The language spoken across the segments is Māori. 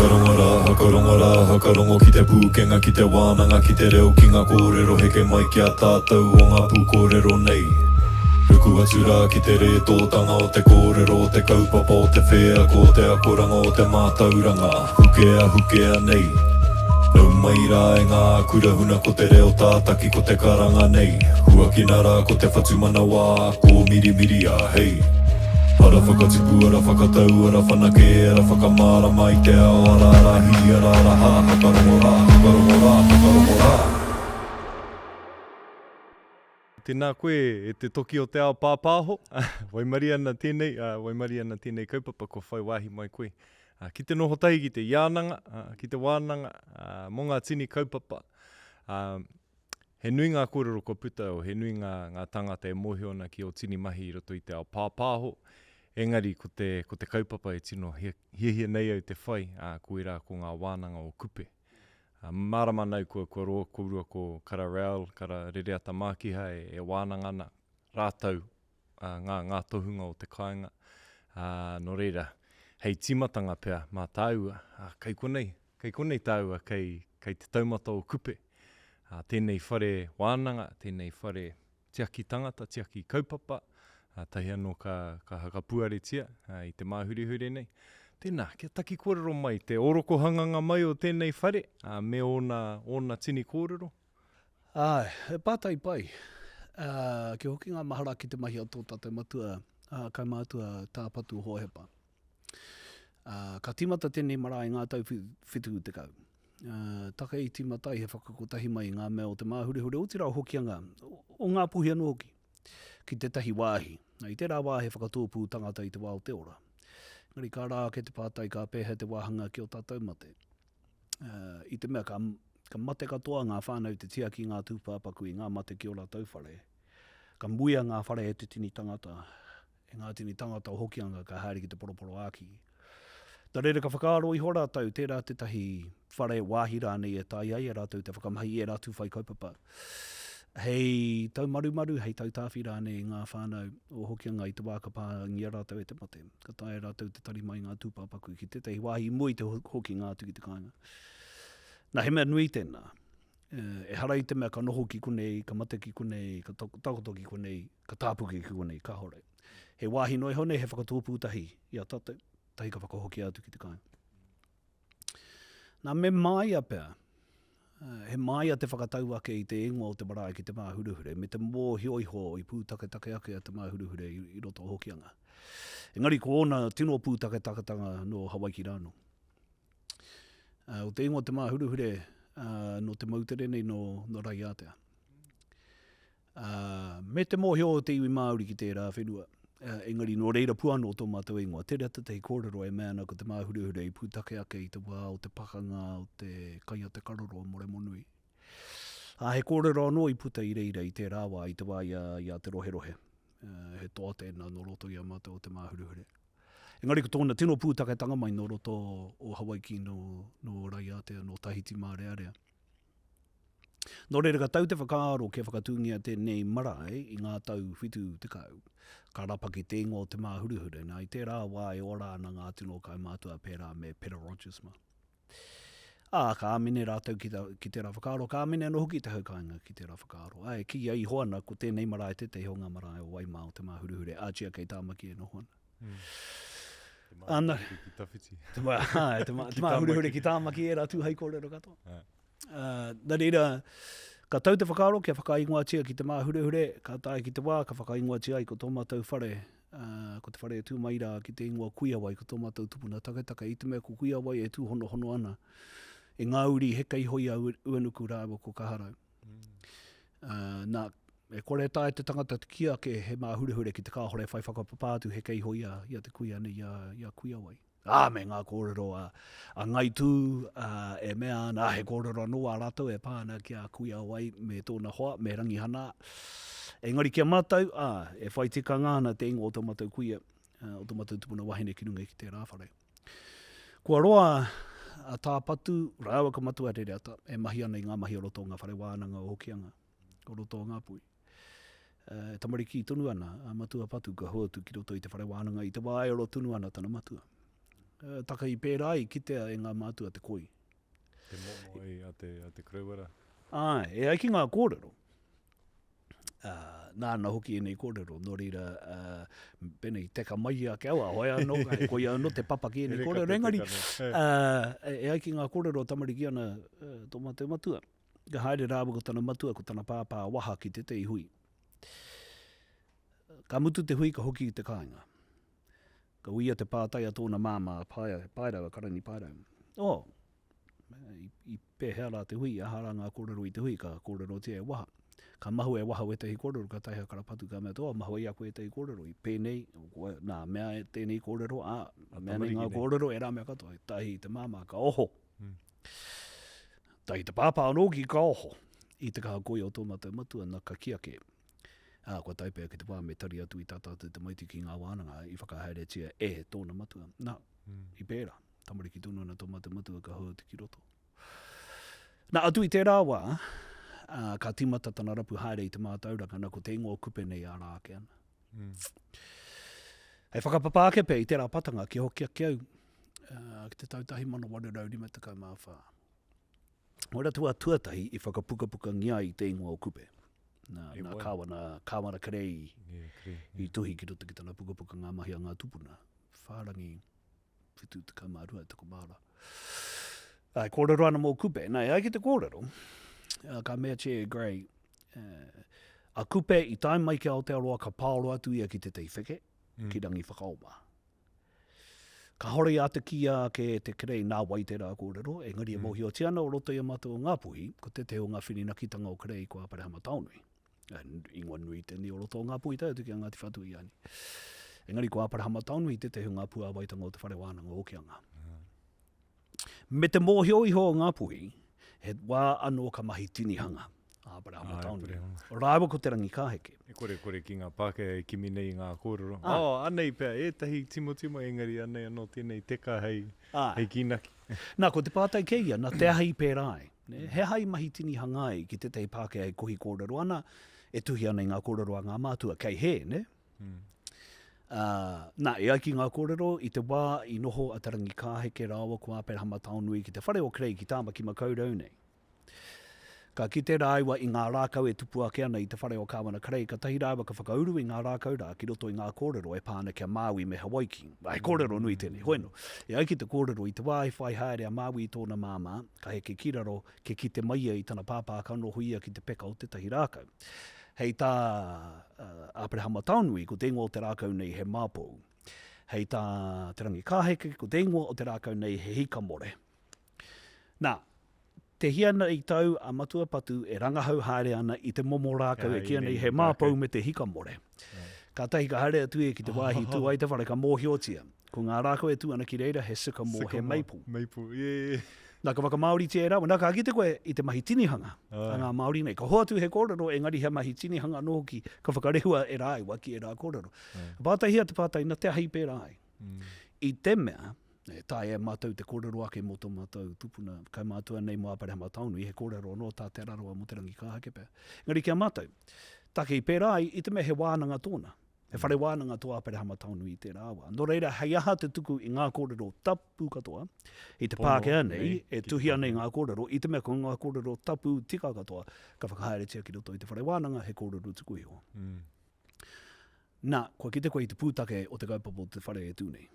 Whakarongo ki te pūkenga, ki te Wānanga, ki te reo ki ngā kōrero, heke mai ki a tātou o ngā Pū Kōrero nei. Ruku atura ki te rētōtanga o te kōrero, o te kaupapa o te whea, ko te akoranga o te Mātauranga, hukea nei. Nau mai rā e ngā kurahuna ko te reo tātaki ko te karanga nei. Hua ki nara ko te whatumana wā, ko mirimiri a hei. Ara whakatipu, ara whakatau, ara whanake, ara whakamārama i te ao, ara rahi, ara raha, whakarongo rā. Tēnā koe e te toki o te ao pāpāho, waimari ana tēnei kaupapa ko whai wāhi mai koe. Ki te noho tai ki te Wānanga, ki te Wānanga, mō ngā tini kaupapa. He nui ngā kōrero ko puta o, he nui ngā tangata e mohi ona ki o tini mahi i roto i te ao pāpāho. Engari ko te kaupapa e tino hia nei au te whai, ko ira ko ngā Wānanga o Kupe. Marama nau kua rua ko kara real, kara rereata mākiha e Wānanga ana rātau ngā tohunga o te kāinga. No reira, hei timatanga pia mā tāua, kei konei tāua kei te taumata o Kupe. Tēnei whare Wānanga, tēnei whare tiaki tangata, tiaki kaupapa, tahi anō ka hakapuaretia i te māhurihure nei. Tēnā, kia taki kōrero mai, te oroko hanganga mai o tēnei whare, me ona tini kōrero? He pātai pai. Ki hoki ngā mahara ki te mahi o tō tātou matua, kai mātua tāpatu hohepa. Ka timata tēnei mara i ngā tau whitu te kau. Taka i timata i he whakakotahi mai ngā mea o te māhurihure otirā hokianga o ngā puhi anō hoki ki te tahi wāhi. I te rā wā he whakatōpū tangata i te wā o te ora. Ngari kā rā ke te pātai ka pēhe te wāhanga ki o tātou mate. I te mea ka mate katoa ngā whānau te tiaki ngā tūpāpaku i ngā mate ki o rātou whare. Ka muia ngā whare e te tini tangata. E ngā tini tangata o hokianga ka haere ki te poroporo āki. Tā rere ka whakaaro i ho rātou, tērā te tahi whare wāhi rānei e tai ai e rātou te whakamahi e rātou whai kaupapa. Hei tau marumaru, hei tau tāwhi rānei ngā whānau o hokianga i te wākapā ngia rātou e te mate. Ka tae rātou te tari mai ngā tūpāpaku ki te tehi wāhi mui te hoki ngā tu ki te kāinga. Nā he mea nui tēnā. E hara i te mea ka noho ki konei, ka mate ki konei, ka takoto ki konei, ka tāpuki ki konei, ka hore. He wāhi noi honei he whakatōpū tahi i a tātou. Tahi ka whakahoki atu ki te kāinga. Nā me mai a pēr. He mai a te whakatau ake i te ingoa o te marae ki te māhuruhure, me te mō hioiho i pūtake ake a te māhuruhure i roto o hokianga. Engari ko ona tino pūtake takatanga no Hawaii ki rāno. O te ingoa te māhuruhure no te mautere nei no Raiatea. Me te mō hio o te iwi Māori ki tērā whenua. Engari no reira puano o tō mātou ingoa. Te rata te kōrero e mēna ko te māhuruhure i pūtake ake i te wā o te pakanga o te kaia te karoro o more monui. He kōrero anō i puta i reira i te rāwa i te wā i a te rohe. He toa tēnā no roto i a mātou o te māhuruhure. Engari ko tōna tino pūtake tanga mai no roto o Hawaii ki no Raiatea, no Tahiti Mārearea. Nō reira ka tau te whakaaro ke whakatūngia tēnei marae i ngā tau whitu te kau. Ka rapa ki te ingoa o te māhuruhure. Nā i te rā wā e ora ana ngā tino kai mātua pērā me Pera Rogers ma. Ka amene rātau ki te rā whakaaro. Ka amene anō hoki te haukainga ki te rā whakaaro. Ki ai hoana ko tēnei marae te ho ngā marae o Waimā o te māhuruhure. Ātia kei tāmaki e no hoana. Te māhuruhure ki tāmaki e rā tūhai kōrero katoa. Nā reira, ka tau te whakaaro, kia whakaingoatia ki te māhurehure, ka tae ki te wā, ka whakaingoatia ai ko tō mātou whare, ko te whare e tū maira ki te ingoa kuia wai, ko tō mātou tūpuna taketaka, i te mea ko kuia wai e tū hono ana. E ngā uri he kei hoi a uanuku rāwa ko kaharau. Nā, e kore tae te tangata te kia ke he māhurehure ki te kāhore whai whakapapātu he kei hoi a te kuia nei, a kuia wai. Me ngā kōrero a ngai tū, e mea ana, he kōrero anō a rātou e pāna ki a kuia wai me tōna hoa, me rangi hana. Engari kia mātau, e whai tika ngāna te ingo o tō mātou kuia, o tō mātou tupuna wahine ki runga ki te rāwhare. Kua roa a tāpatu, rāua ka matua rereata, e mahi ana i ngā mahi o roto ngā whare Wānanga o hokianga, o roto ngā pui. Tamariki tonu ana, a matua patu ka hoatu ki roto i te whare Wānanga, i te wāero tonu ana tana matua. taka i pērā i kitea e ngā mātua te koi. Te momo a te kreuara. E ai ki ngā kōrero. Nāna hoki e nei kōrero, nō reira pēnei teka mai a ke aua, hoi anō, koi anō te papaki e nei kōrero. Engari, e ai ki ngā kōrero tamariki ana tō mātou matua. Ka haere rāwa ko tana matua, ko tana pāpā waha ki te tei hui. Ka mutu te hui ka hoki i te kāinga. Ka uia te pātai a tōna māma pairau, karani pairau. I pēhea rā te hui, ahara ngā kōrero i te hui, ka kōrero te e waha. Ka mahu e waha o e tehi kōrero, ka taiha karapatu ka mea toa, mahu e aku e tehi kōrero, i pēnei, nā mea e tēnei kōrero, mea nei ngā kōrero, e rā mea katoa, tahi te māma ka oho. Tahi te pāpā anōki ka oho, i te kaha koi o tō mātou matua, na ka kiake. Kua taipea ki te wā me tari atu i tātātou te maiti ki ngā Wānanga, i whakahaere tia tōna matua. Nā, i pēra, tamariki tūnu ana tō mātou matua ka hoa te kiroto. Nā, atu i tērā wā, ka timata tana rapu haere i te Mātauranga, nā ko te ingoa kupe nei a rāke ana. Hei whakapapāke pe i tērā patanga ki hokia ki au, ki te tautahi mana warerau rima takau mawha. Ora tua tuatahi i whakapukapuka ngia i te ingoa kupe. Nā kāwana karei i tuhi ki roto ki tana pukapuka ngā mahi a ngā tūpuna. Whārangi whitu te kamarua e tako māra. Kōrero ana mō kupe. Nā, ai ki te kōrero, ka mea Chair Gray, a kupe i tai mai ki Aotearoa ka pāro atu ia ki te tei wheke, ki rangi whakaoma. Ka hore a te kia ke te kerei nā wai te rā kōrero, engari e mohi o tiana o roto i a mātua o ngā puhi, ko te te o ngā whininakitanga o kerei ko apare Mātauranga. Ingoa nui tēnei o roto o ngā puhi tau, tuki a Ngāti whatu i ani. Engari ko apare Mātauranga i te te o ngā pua waitanga o te whare Wānanga o Kianga. Me te mōhio iho o ngā puhi, he wā anō ka mahi tinihanga. Apare Mātauranga. O rāwa ko te rangi kāheke. E kore ki ngā pāke e kimi nei ngā kōrero. Anei pēr, etahi timo engari anei anō tēnei teka hei kinaki. Nā, ko te pātai keia, nā te ahai pērai. He hai mahi tinihanga ai ki te tei pāke ai kohi kōrero ana, e tuhi ana i ngā kōrero a ngā mātua kei he, ne? Nā, e ai ki ngā kōrero, i te wā i noho a te rangi kāheke rāwa ko apere Mātauranga ki te whare o krei ki tāma ki makaurau nei. Ka ki te rāiwa i ngā rākau e tupu ake ana i te whare o kāwana karei, ka tahi rāiwa ka whakauru i ngā rākau rā ki roto i ngā kōrero e pāna kia Māui me Hawaii. Ai kōrero nui tēnei, hoeno. E ai ki te kōrero i te wā i whai haere a Māui i tōna māma, ka he ke kiraro ke ki te maia i tana pāpā kano huia ki te peka o te tahi rākau. Hei tā apere Mātauranga ko te ingoa o te rākau nei he māpou. Hei tā te rangi kāheke ko te ingoa o te rākau nei he hikamore. Nā, te hiana i tau a matua patu e rangahau haere ana i te momo rākau e kia nei he māpau me te hikamore. Ka tahi ka haere atu e ki te wāhi tū ai te whare ka mōhiotia. Ko ngā rākau e tū ana ki reira he sycamore he maple. Nā ka waka Māori te e rawa. Nā ka akite koe i te mahi tinihanga a ngā Māori nei. Ka hoa tu he kōrero engari he mahi tinihanga anō ki ka whakarehua e rāiwa ki e rā kōrero. Pātai hia te pātai na te ahi pērai. I te mea, tā e mātou te kōrero ake mō tō mātou tūpuna, kai mātua nei mō apare Mātauranga, i he kōrero no tā te raroa mō te rangi kāhake pēr. Ngari kia mātou, take i pērai, i te mea he Wānanga tōna, he whare Wānanga tō apare Mātauranga i te rāwa. Nō reira, hei aha te tuku i ngā kōrero tapu katoa, i te pākea nei, e tuhi ana i ngā kōrero, i te mea ko ngā kōrero tapu tika katoa, ka whakahaere tia ki roto i te whare Wānanga, he kōrero tuku iho. Nā, kua ki te koe i te pūtake o te kaupapa o te whare e tūnei.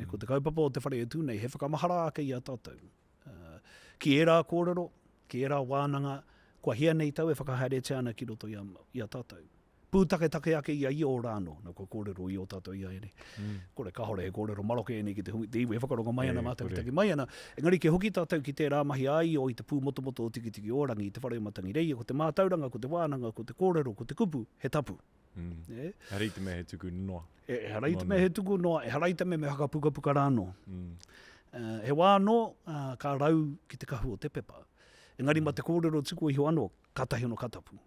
Ko te kaupapa o te whare e tūnei, he whakamahara ake i a tātou. Ki e rā kōrero, ki e rā Wānanga, kua hia nei tau e whakahaere te ana ki roto i a tātou. Pūtake take ake i a i o rāno, nā kua kōrero i o tātou i a ere. Kore kahore he kōrero maroke e nei ki te iwi, he whakarongo mai ana mātou ki mai ana. Engari ke hoki tātou ki te rā mahi ai o i te pū motomoto o tiki orangi, i te whare matangi reia, ko te Mātauranga, ko te Wānanga, ko te kōrero, ko te kupu, he tapu. Harei te mea he tuku noa. Harei te mea he tuku noa, e harei te mea me hakapukapuka rāno. He wāno ka rau ki te kahu o te pepa. Engari ma te kōrero tuku iho anō, ka tahi ono katapu.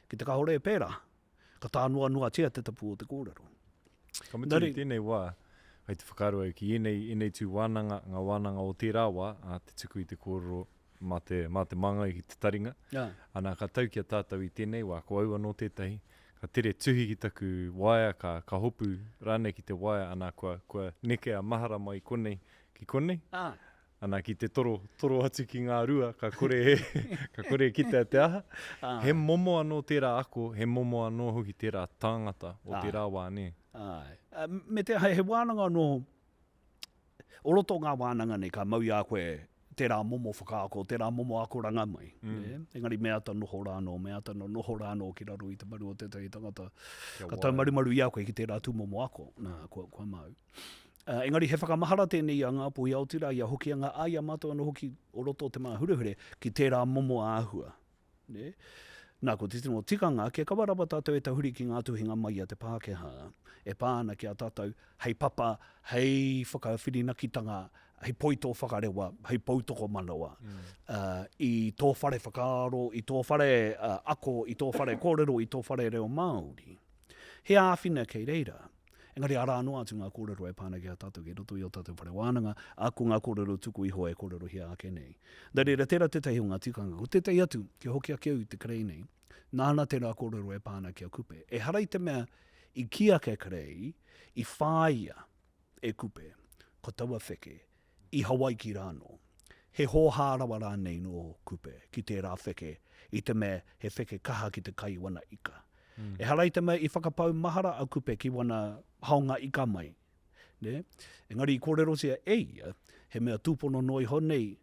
Ki te kahore e pērā, ka tā noa tia te tapu o te kōrero. Ka mituri tēnei wā, hei te whakaroa ki enei tū Wānanga, ngā Wānanga otirā wā, te tuku i te kōrero mā te manga i te taringa. Ana ka tau ki a tātou i tēnei wā, ko au anō tētahi. Ka tere tuhi ki taku waia, ka hopu rāne ki te waia, ana kua neke a mahara mai konei ki konei. Ah. Ana ki te toro atu ki ngā rua, ka kore ki te aha. He momo anō tērā ako, he momo anō hoki tērā tāngata o te rā wāne. Me te he wānanga anō, o roto ngā wānanga nei ka mau i a koe tērā momo whakaako, tērā momo ako ranga mai. Engari mea ta noho rāno ki raro i te maru o tētai tangata. Ka tau maru i a koe ki tērā tū momo ako, nā kua mau. Engari he whakamahara tēnei a ngā puhi otirā, ia hoki a ngā aia mātua no hoki o roto te mā hurehure ki tērā momo āhua. Nā ko te tino tikanga, kia kawarawa tātou e tahuri ki ngā tuhinga mai a te Pākehā, e pāna ki a tātou hei papa, hei whakawhirinakitanga, hei poito whakarewa, hei pautoko manawa. I tō whare whakaaro, i tō whare ako, i tō whare kōrero, i tō whare reo Māori. He āwhina kei reira. Engari ara anō atu ngā kōrero e pāna ki a tātou ki roto i o tātou whare Wānanga, ako ngā kōrero tuku iho e kōrero hia ake nei. Nā tērā tētahi o ngā tikanga, ko tētai atu, ki hoki a keu i te krei nei, nāna tērā kōrero e pāna ki a Kupe. E harai te mea i kia ke krei, i whāia e Kupe, ko taua wheke, i Hawaii ki rāno. He hōhārawa rā nei no Kupe, ki tērā wheke, i te mea he wheke kaha ki te kai wana ika. E harai te mea i whakapau mahara a Kupe ki wana haunga ika mai. Engari i kōrero sia eia, he mea tūpono noi honei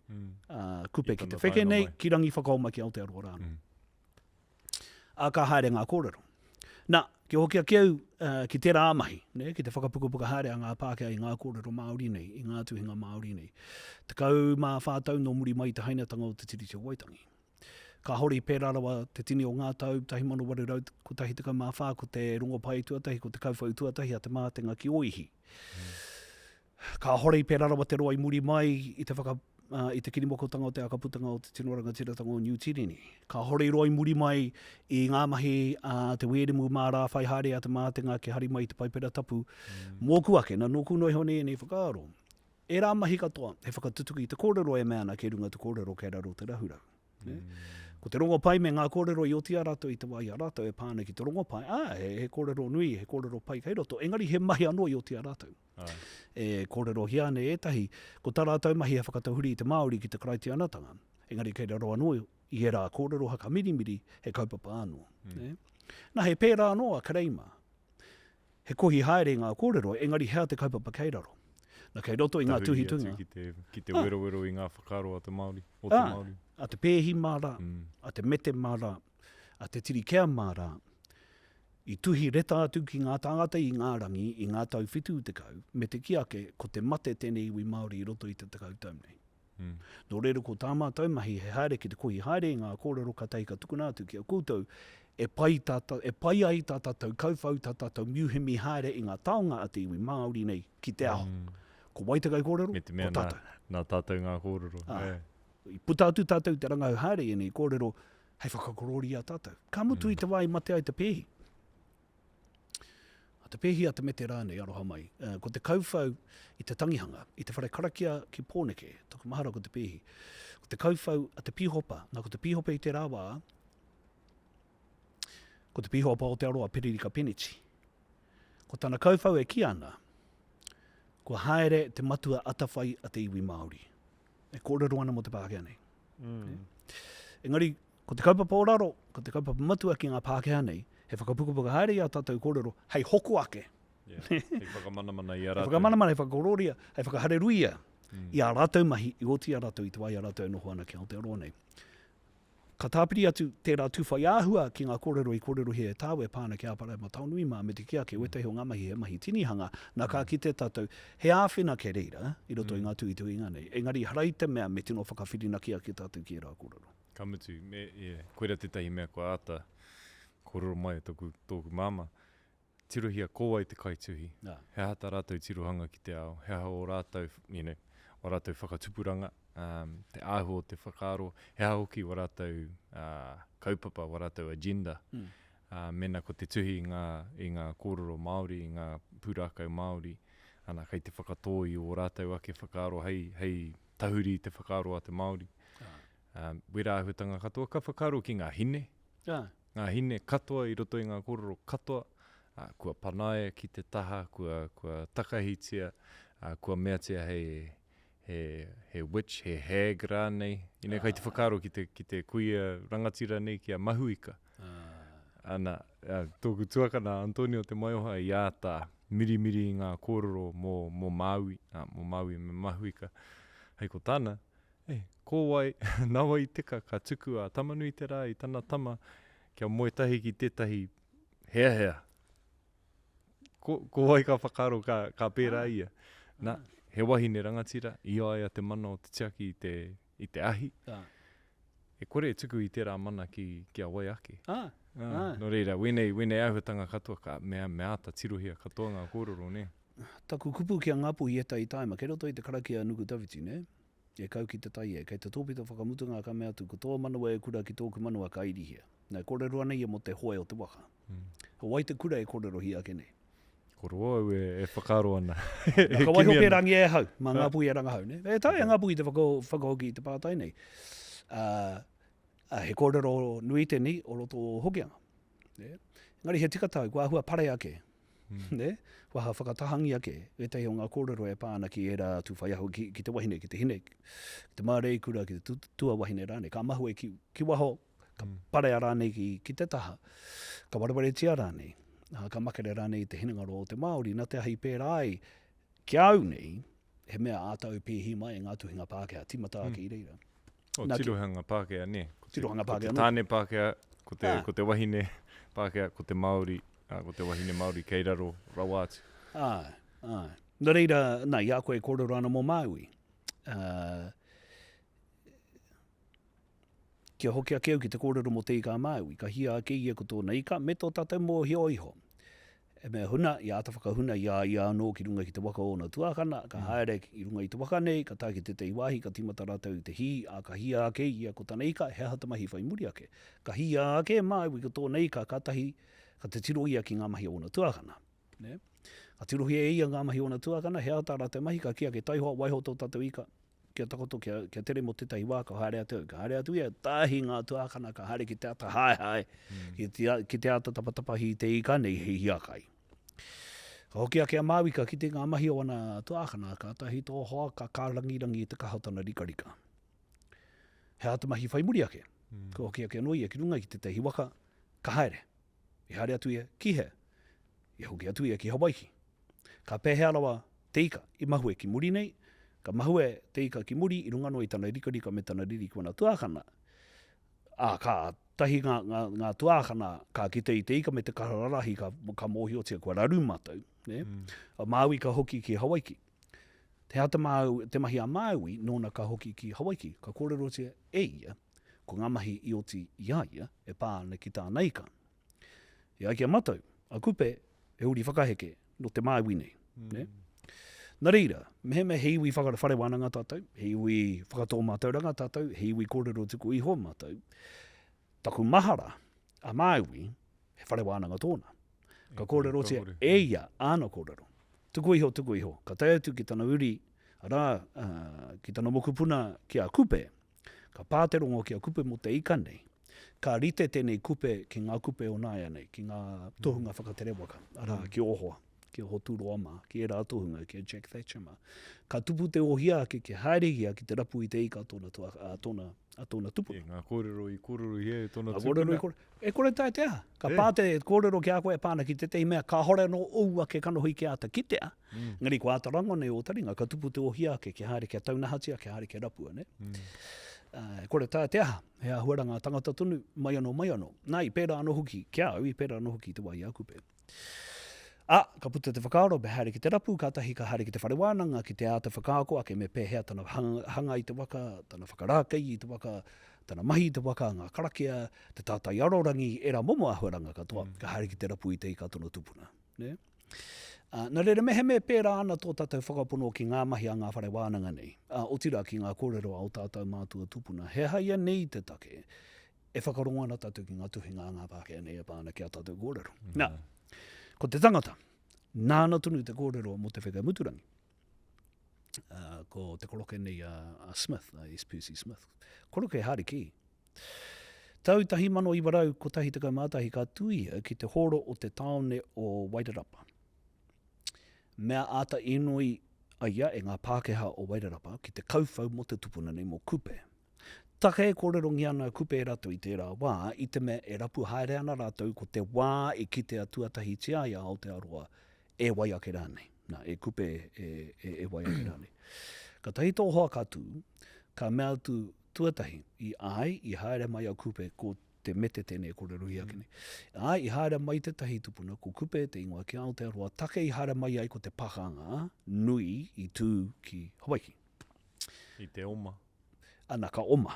Kupe ki te wheke nei, ki rangi whakaoma ki Aotearoa rāno. A ka haere ngā kōrero. Nā, ki hoki a keu ki tērā amahi, ki te whakapukapuka haere a ngā Pākehā i ngā kōrero Māori nei, i ngā tuhinga Māori nei. Te kau mā whātau no muri mai te hainatanga o te tiriti o Waitangi. Ka hori pērarawa te tini o ngā tau, tahi manu warerau, ko tahi te mā whā, ko te rongo pai tuatahi, ko te kauwhau tuatahi, a te mātenga ki oihi. Ka hori pērarawa te roa i muri mai, i te kirimokotanga o te akaputanga o te tinoranga tiratanga o New Tirini. Ka hori roa i muri mai i ngā mahi te weremu mā rā whai haere a te mātenga ki hari mai te paipera tapu. Mōku ake, nā nōku noi hone e nei whakaaro. E rā mahi katoa, he whakatutuki i te kōrero e mea na ke runga te kōrero kei raro te rahura. Ko te rongo pai me ngā kōrero i otia rato i te wai a rato e pāna ki te rongo pai. He kōrero nui, he kōrero pai kei roto. Engari he mahi anō i otia rato. E kōrero hiane e tahi, ko tā rātou mahi e whakatauhuri i te Māori ki te karaiti anatanga. Engari kei raro anō i e rā kōrero haka mirimiri he kaupapa anō. Nā he pērā anō a kareima. He kohi haere ngā kōrero, engari hea te kaupapa kei raro. Nā kei roto i ngā tuhitunga. Ki te wero i ngā whakaro a te Māori, o te Māori. A te pēhi mara, a te mete mara, a te tirikea mara, i tuhi reta atu ki ngā tāngata i ngā rangi, i ngā tau whitu te kau, me te ki ake, ko te mate tēnei iwi Māori i roto i te takau tau nei. Nō rero ko tā mātou mahi he haere ki te kohi haere i ngā kōrero ka teika tukuna atu ki a koutou, e pai ai tā tātou kauwhau tā tātou miuhemi haere i ngā taonga a te iwi Māori nei ki te ao. Ko waitakai kōrero, me te mea ko tātou. Nā tātou ngā kōrero. I puta atu tātou te rangau haere e nei kōrero, hei whakakorori a tātou. Ka mutu i te wai mate ai te pēhi. A te pēhi a te mete rānei aroha mai. Ko te kauwhau i te tangihanga, i te whare karakia ki pōneke, toku mahara ko te pēhi. Ko te kauwhau a te pīhopa, nā ko te pīhopa i te rāwā, ko te pīhopa o te aroa Piririka Penichi. Ko tāna kauwhau e ki ana, ko haere te matua atawhai a te iwi Māori. E kōrero ana mo te Pākehā nei. Engari, ko te kaupapa o raro, ko te kaupapa matua ki ngā Pākehā nei, he whakapukapuka haere i a tātou kōrero, hei hoku ake. Hei whakamanamana i a rātou. Hei whakamanamana, hei whakaroria, hei whakahareruia i a rātou mahi, i oti a rātou i te wai a rātou noho ana ki Aotearoa nei. Ka tāpiri atu tērā tūwhai āhua ki ngā kōrero i kōrero he e tāu e pāna ki āpara e mataunui mā me te kia ke wetahi o ngā mahi he mahi tinihanga nā kā ki te tātou he āwhina ke reira i roto i ngā tuituinga nei. Engari harai te mea me tino whakawhirinakia ki tātou ki e rā kōrero. Ka mutu, koera tētahi mea kua ata kōrero mai tōku māma. Tirohia kōwai te kaituhi. He hata rātou tirohanga ki te ao. He o rātou, o rātou whakatupuranga. Te āhu o te whakaaro, he hoki o rātou kaupapa, o rātou agenda. Mena ko te tuhi i ngā kōrero Māori, i ngā pūrākau Māori, ana kei te whakatōi o rātou ake whakaaro, hei tahuri te whakaaro a te Māori. Wera ahutanga katoa, ka whakaaro ki ngā hine. Ngā hine katoa i roto i ngā kōrero katoa, kua panae ki te taha, kua takahitia, kua meatia hei he witch, he hag rānei. Ina kai te whakaro ki te kuia rangatira nei ki a mahuika. Ana, tōku tuakana Antonio te maioha i āta mirimiri ngā kōrero mō Māui, mō Māui me mahuika. Hei ko tāna, ko wai, nā wai tika ka tuku a tamanui te rā i tana tama, kia moe tahi ki tētahi hea. Ko wai ka whakaro ka pērā ia. Nā, he wahine rangatira, i aia te mana o te tiaki i te ahi. E kore e tuku i tērā mana ki a wai ake. No reira, wene auhutanga katoa ka me ata tirohia katoa ngā kōrero, ne? Taku kupu ki a ngapu i eta i taima, kei roto i te karaki a nuku tawiti, ne? E kau ki te tai e, kei te tōpita whakamutunga ka mea tu, ko tō manua e kura ki tōku manua ka irihia. Nei, kōrero anei e mo te hoe o te waka. Wai te kura e kōrero hi ake nei. Koro au e whakaro ana. Ka waiho pērangi e hau, mā ngapu i ranga hau, ne? E tai a ngapu i te whakahoki i te pātai nei. He kōrero nui tēnei o roto hokianga. Ngari he tikatau, kua hua pare ake. Waha whakatahangi ake. E tei o ngā kōrero e pāna ki e rā tūwhai aho ki te wahine, ki te hine. Ki te mārei kura, ki te tua wahine rāne. Ka mahu e ki waho, ka pare a rāne ki te taha. Ka waraware tia rāne. Ka makere rāne i te hinangaro o te Māori. Nā te ahi pērā ai. Ki au nei, he mea ātau pēhi mai e ngā tuhinga Pākehā. Timata ake i reira. O tirohanga Pākehā, ne? Tirohanga Pākehā. Ko te tāne Pākehā, ko te wahine Pākehā, ko te Māori, ko te wahine Māori kei raro rawa atu. Nā reira, ia koe kōrero ana mō Māui. Kia hoki a keu ki te kōrero mō te ika Māui, ka hia ake ia ko tōna ika, me tō tātou mō hio iho. E mea huna, ia ata whakahuna, ia anō ki runga ki te waka o na tuakana, ka haere i runga i te waka nei, ka tā ki te te iwahi, ka timata rātau i te hi, ka hia ake ia ko tāna ika, he hata mahi whai muri ake. Ka hia ake Māui ko tōna ika, ka tahi, ka te tiro ia ki ngā mahi o na tuakana. Ne? Ka tiro ia ngā mahi o na tuakana, he hata rātau mahi, ka kia ke taihoa, waiho tō tātou ika, kia takoto, kia tere mo tētahi wā, ka haere atu. Ka haere atu ia, tahi ngā tuakana, ka haere ki te ata hae, ki te ata tapatapahi te ika nei he hiakai. Ka hoki ake a Māui ka ki te ngā mahi o ana tuakana, ka tahi tō hoa, ka kārangirangi te kahautana rikarika. He ata mahi whai muri ake. Ka hoki ake anō ia ki runga ki te te hiwaka, ka haere. I haere atu ia ki he. I hoki atu ia ki Hawaii. Ka pēhea rawa te ika, i mahue ki muri nei, ka mahue te ika ki muri, i runga no i tana rikarika me tana riri ki wana tuakana. Ka tahi ngā tuakana, ka ki te ika me te kararahi, ka mōhio tia kua raru mātou. Ne? A Māui ka hoki ki Hawaii. Te hata te mahi a Māui, nōna ka hoki ki Hawaii. Ka kōrero tia e ia, ko ngā mahi i oti ia ia, e pāna ki tāna ika. Ia ki a matau, a Kupe, e uri whakaheke, no te Māui nei. Ne? Nā reira, me heiwi whare Wānanga tātou, heiwi whakatō Mātauranga tātou, heiwi kōrero tuku iho mātou. Taku mahara, a Māui, he whare Wānanga tōna. Ka kōrero tia, e ia, āna kōrero. Tuku iho, ka tai atu ki tana uri, ki tana mokupuna ki a Kupe, ka pāterongo ki a Kupe mo te ika nei, ka rite tēnei Kupe ki ngā Kupe o nāianei, ki ngā tohunga whakatere waka, ki ohoa. Ki o Hoturo ama, ki e rā tohunga, ki e Jack Thatcher ma. Ka tupu te ohia ki haerehia ki te rapu i te ika tōna tupuna. Ngā kōrero i kōrero i tōna tupuna. E kore tae te aha. Ka pāte kōrero ki a koe pāna ki te mea, ka hore no oua ke kanohi ki ata ki te a. Ngari ko ātarango nei o taringa, ka tupu te ohia ki haere ki a taunahatia, ki haere ki a rapua, ne? Kore tae te aha. Hea huaranga tangata tunu, mai anō. Nai, pēra anō hoki, kia au i pēra anō hoki te wai a Kupe. Ka puta te whakaaro, me haere ki te rapu, ka tahi ka haere ki te whare Wānanga, ki te āta whakaako, ake me pēhea tana hanga i te waka, tana whakarākei i te waka, tana mahi i te waka, ngā karakia, te tātai arorangi, e rā momo ahuaranga katoa, ka haere ki te rapu i te ika tōna tupuna. Ne? Nā reira me he me pērā ana tō tātou whakapono ki ngā mahi a ngā whare Wānanga nei. Otirā ki ngā kōrero au tātou mātua tupuna. He haia nei te take, e whakarongo ana tātou ki ngā tuhinga ngā Pākehā nei e pāna ki a tātou kōrero. Nā, ko te tangata, nāna tunu te kōrero mo te whekai muturangi. Ko te koroke nei a Smith, a S.P.C. Smith. Koroke haere ki. Tau tahi mano i warau ko tahi te kaumātahi ka tuia ki te horo o te taone o Wairarapa. Mea ata inoi aia e ngā Pākehā o Wairarapa ki te kauwhau mo te tupuna nei mo Kupe. Take e kōrerongi ana Kupe e rātou i tērā wā, i te mea e rapu haere ana rātou ko te wā i ki te tuatahi tia i Aotearoa e wai ake rānei. Nā, e Kupe e wai ake rānei. Ka tahi tō hoa kātū, ka mea tu tuatahi i ai i haere mai au Kupe ko te mete tēnei kōrero i ake nei. Ai i haere mai te tahi tupuna ko Kupe te ingoa ki Aotearoa, take i haere mai ai ko te pakanga nui i tū ki Hawaii. I te oma. Ana ka oma.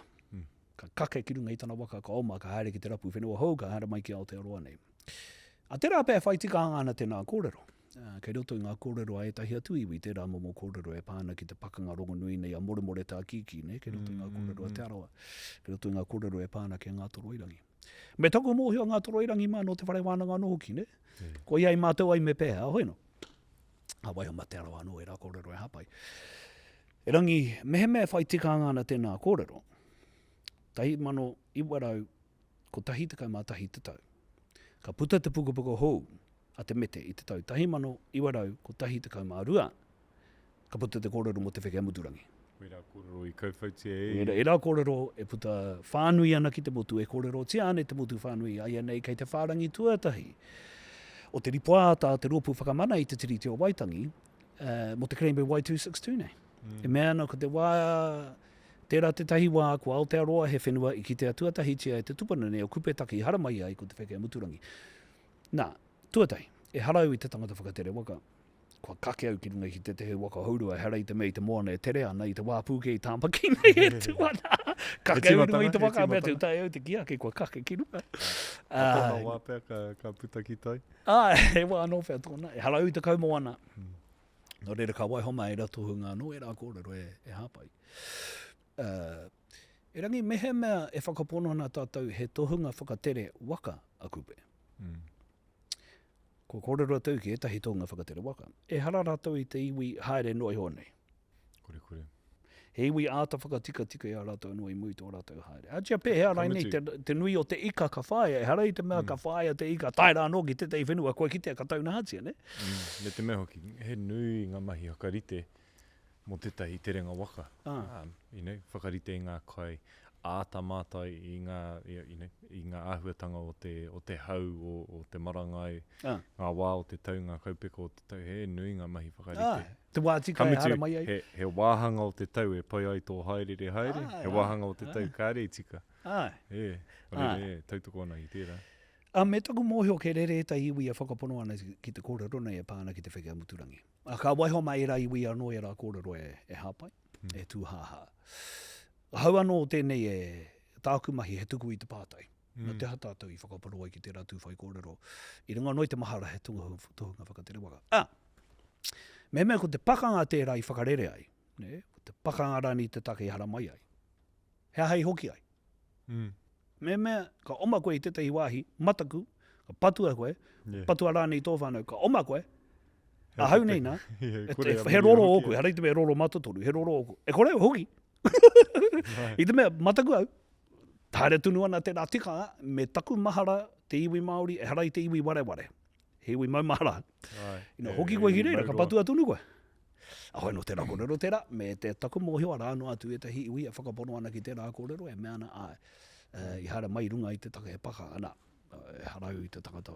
Ka kake ki runga i tana waka ka oma, ka haere ki te rapu whenua hou, ka haere mai ki Aotearoa nei. A tērā pēr whai tika ana tēnā kōrero. Kei roto i ngā kōrero a e tahi atu iwi, tērā momo kōrero e pāna ki te pakanga rongo nui nei a more tā kiki, ne? Kei roto i ngā kōrero a te Arawa. Kei roto i ngā kōrero e pāna ki ngā toroirangi. Me taku mōhio ngā toroirangi mā no te whare Wānanga no hoki, ne? Ko iai mātua ai me pēha, hoi no? Hawai o te Arawa no e rā kōrero e hapai. E rangi, mehe mea whai tika ana tēnā kōrero, tahi mano i warau ko tahi te kai mā tahi te tau. Ka puta te pukapuka hou a te mete i te tau. Tahi mano i warau ko tahi te kai mā rua. Ka puta te kōrero mo te whekea muturangi. E rā kōrero i kauwhautia e. E rā kōrero e puta whānui ana ki te motu. E kōrero tia ane te motu whānui. Ai anei kei te whārangi tuatahi. O te ripoata te ropu whakamana i te tiriti o Waitangi mo te Krembe Y262 nei. E mea ana ko te wā tērā te tahi wā ko Aotearoa he whenua i ki te tuatahi tia e te tupana nei o Kupe taki i hara mai ai ko te whekea muturangi. Nā, tuatahi, e harau i te tangata whakatere waka. Kua kake au ki runga ki te he waka haurua, hara i te mei te moana e tere ana i te wāpūke i tāmpaki nei e tuana. Kake au runga i te waka mea te utai au te kia ke kua kake ki runga. Apona wāpea ka puta ki tai. E wā anō whea tōna. E harau i te kaumoana. No reira ka waihoma e rato hunga no e rā kōrero e hāpai. E rangi mehe mea e whakapono ana tātou he tohunga whakatere waka a Kupe. Ko kōrero atau ki e tahi tohunga whakatere waka. E hara rātou i te iwi haere noi honei. Kore. He iwi āta whakatika i a rātou nui mui tō rātou haere. Atia pē hea rai nei te nui o te ika ka whaia. E hara i te mea ka whaia te ika. Tai rā no ki te tei whenua koe ki te ka tauna hatia, ne? Me te mea hoki, he nui ngā mahi hakarite mo tētahi te renga waka. Whakarite i ngā kai āta mātai i ngā āhuatanga o te hau o te marangai, ngā wā o te tau, ngā kaupeka o te tau, he nui ngā mahi whakarite. Te wātika e hara mai ai. He wāhanga o te tau e pai ai tō haere, he wāhanga o te tau kāre i tika. Tautoko ana i tērā. Me taku mōhio ke rere e tai iwi a whakapono ana ki te kōrero nei e pāna ki te whekea muturangi. Ka waihoma e rā iwi anō e rā kōrero e hāpai, e tūhaha. Hau anō tēnei e tāku mahi he tuku i te pātai. No te hatātou i whakapono ai ki te rā tūwhai kōrero. I runga noi te mahara he tohunga whakatere waka. Mea ko te pakanga tērā i whakarere ai. Ko te pakanga rani te take i hara mai ai. Hea hei hoki ai. Mea, ka oma koe i tētahi wāhi, mataku, ka patua koe, patua rānei tō whānau, ka oma koe, a hau nei nā, he roro oku, harei te mea roro matatoru, he roro oku. E kore hoki. I te mea mataku au, tāre tunu ana tērā tika, me taku mahara te iwi Māori, e harai te iwi wareware. He iwi mau mahara. Hoki koe hi reira, ka patua tunu koe. Ahoe no tērā kōrero tērā, me te taku mōhio a rāno atu e tahi iwi, e whakapono ana ki tērā kōrero, e mea ana ai. I hara mai runga i te taka e paka ana, e harau i te tangata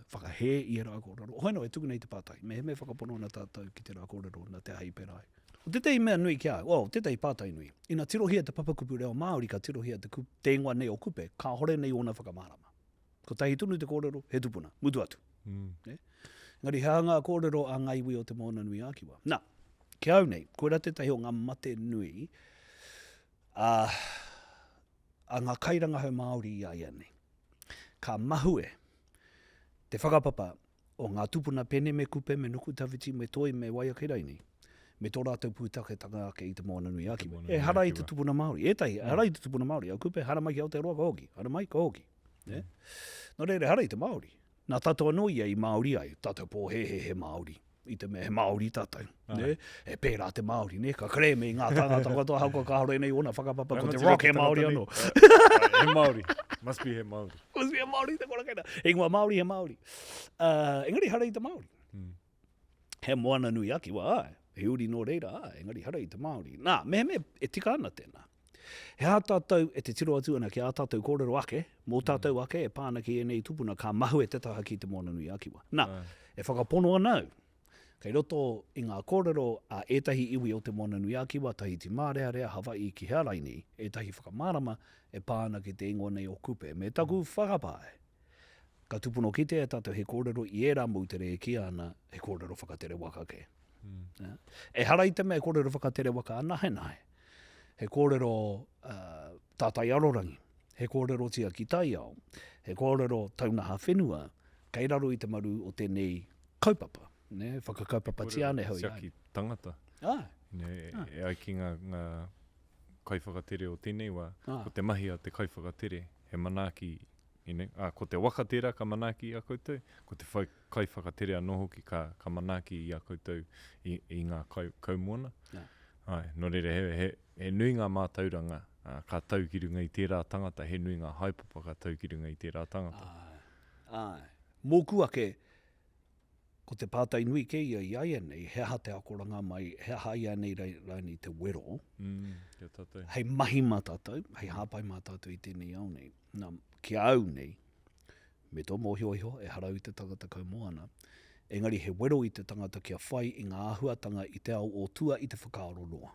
whakahe i e rā kōrero. Hoi no, e tuku nei te pātai. Me whakapono ana tātou ki te rā kōrero na te hai pērai. O tētai mea nui kia, tētai pātai nui. Ina tirohia te papakupu reo Māori ka tirohia te ingoa nei o Kupe, ka hore nei ona whakamarama. Ko tahi tunu te kōrero, he tupuna, mutu atu. Ngari hea ngā kōrero a ngā iwi o te moana nui ākiwa. Nā, kia au nei, koe rā tētahi o ngā mate nui, a ngā kairanga hau Māori i aia nei. Ka mahue te whakapapa o ngā tupuna pene me Kupe, me nuku tawiti, me toi, me waia keirai nei. Me tō rātou pūtake tanga ake i te moana nui ākiwa. E hara i te tupuna Māori. E tai, hara i te tupuna Māori. Au Kupe, hara mai ki Aotearoa ka hoki. Hara mai ka hoki. No reire, hara i te Māori. Nā tātou anō ia i Māori ai. Tātou pō he Māori. I te me he Māori tātou. E pērā te Māori, ne? Ka kare me ngā tangata katoa hauka ka haro nei ona whakapapa ko te rock he Māori anō. He Māori. Must be he Māori. Must be he Māori, te kora kaina. E ngua Māori, he Māori. Engari hara i te Māori. He moana nui aki wa ai. he uri no reira, engari hara i te Māori. Nā, me e tika ana tēnā. He a tātou e te tiro atu ana ki a tātou kōrero ake, mō tātou ake e pāna ki enei tūpuna ka mahu e te taha ki te moana nui akiwa. Nā, e whakapono anau. Kei roto i ngā kōrero a etahi iwi o te moana nui akiwa, Tahiti Mārea, Hawaii ki Hawaii, etahi whakamārama e pāna ki te ingo nei o Kupe. Me taku whakapae. Ka tupuno ki te tātou he kōrero i e rā mautere e ki ana he kōrero whakatere waka ke. E hara i te mea kōrero whakatere waka nahe nahe. He kōrero tātai arorangi, he kōrero tia ki tai au, he kōrero taunaha whenua, kei raro i te maru o tēnei kaupapa. Ne, whakakaupapa tiane hoi ai. Siaki tangata. E ai ki ngā kaiwhakatere o tēnei wā, ko te mahi a te kaiwhakatere, he manaki, ko te wakatera ka manaki i a koutou, ko te kaiwhakatere anō hoki ka manaki i a koutou i ngā kaumona. No rere, he nui ngā mātauranga ka taukirunga i tērā tangata, he nui ngā haipapa ka taukirunga i tērā tangata. Mōku ake, ko te pātai nui ke ia i nāianei, he aha te akoranga mai, he aha nāianei rani te wero. Hei mahi mā tātou, hei hāpai mā tātou i tēnei au nei. Nā, ki au nei, me tō mōhiohio, e harau i te tangata kaumoana. Engari he wero i te tangata kia whai i ngā ahuatanga i te au o tua i te whakarongoa.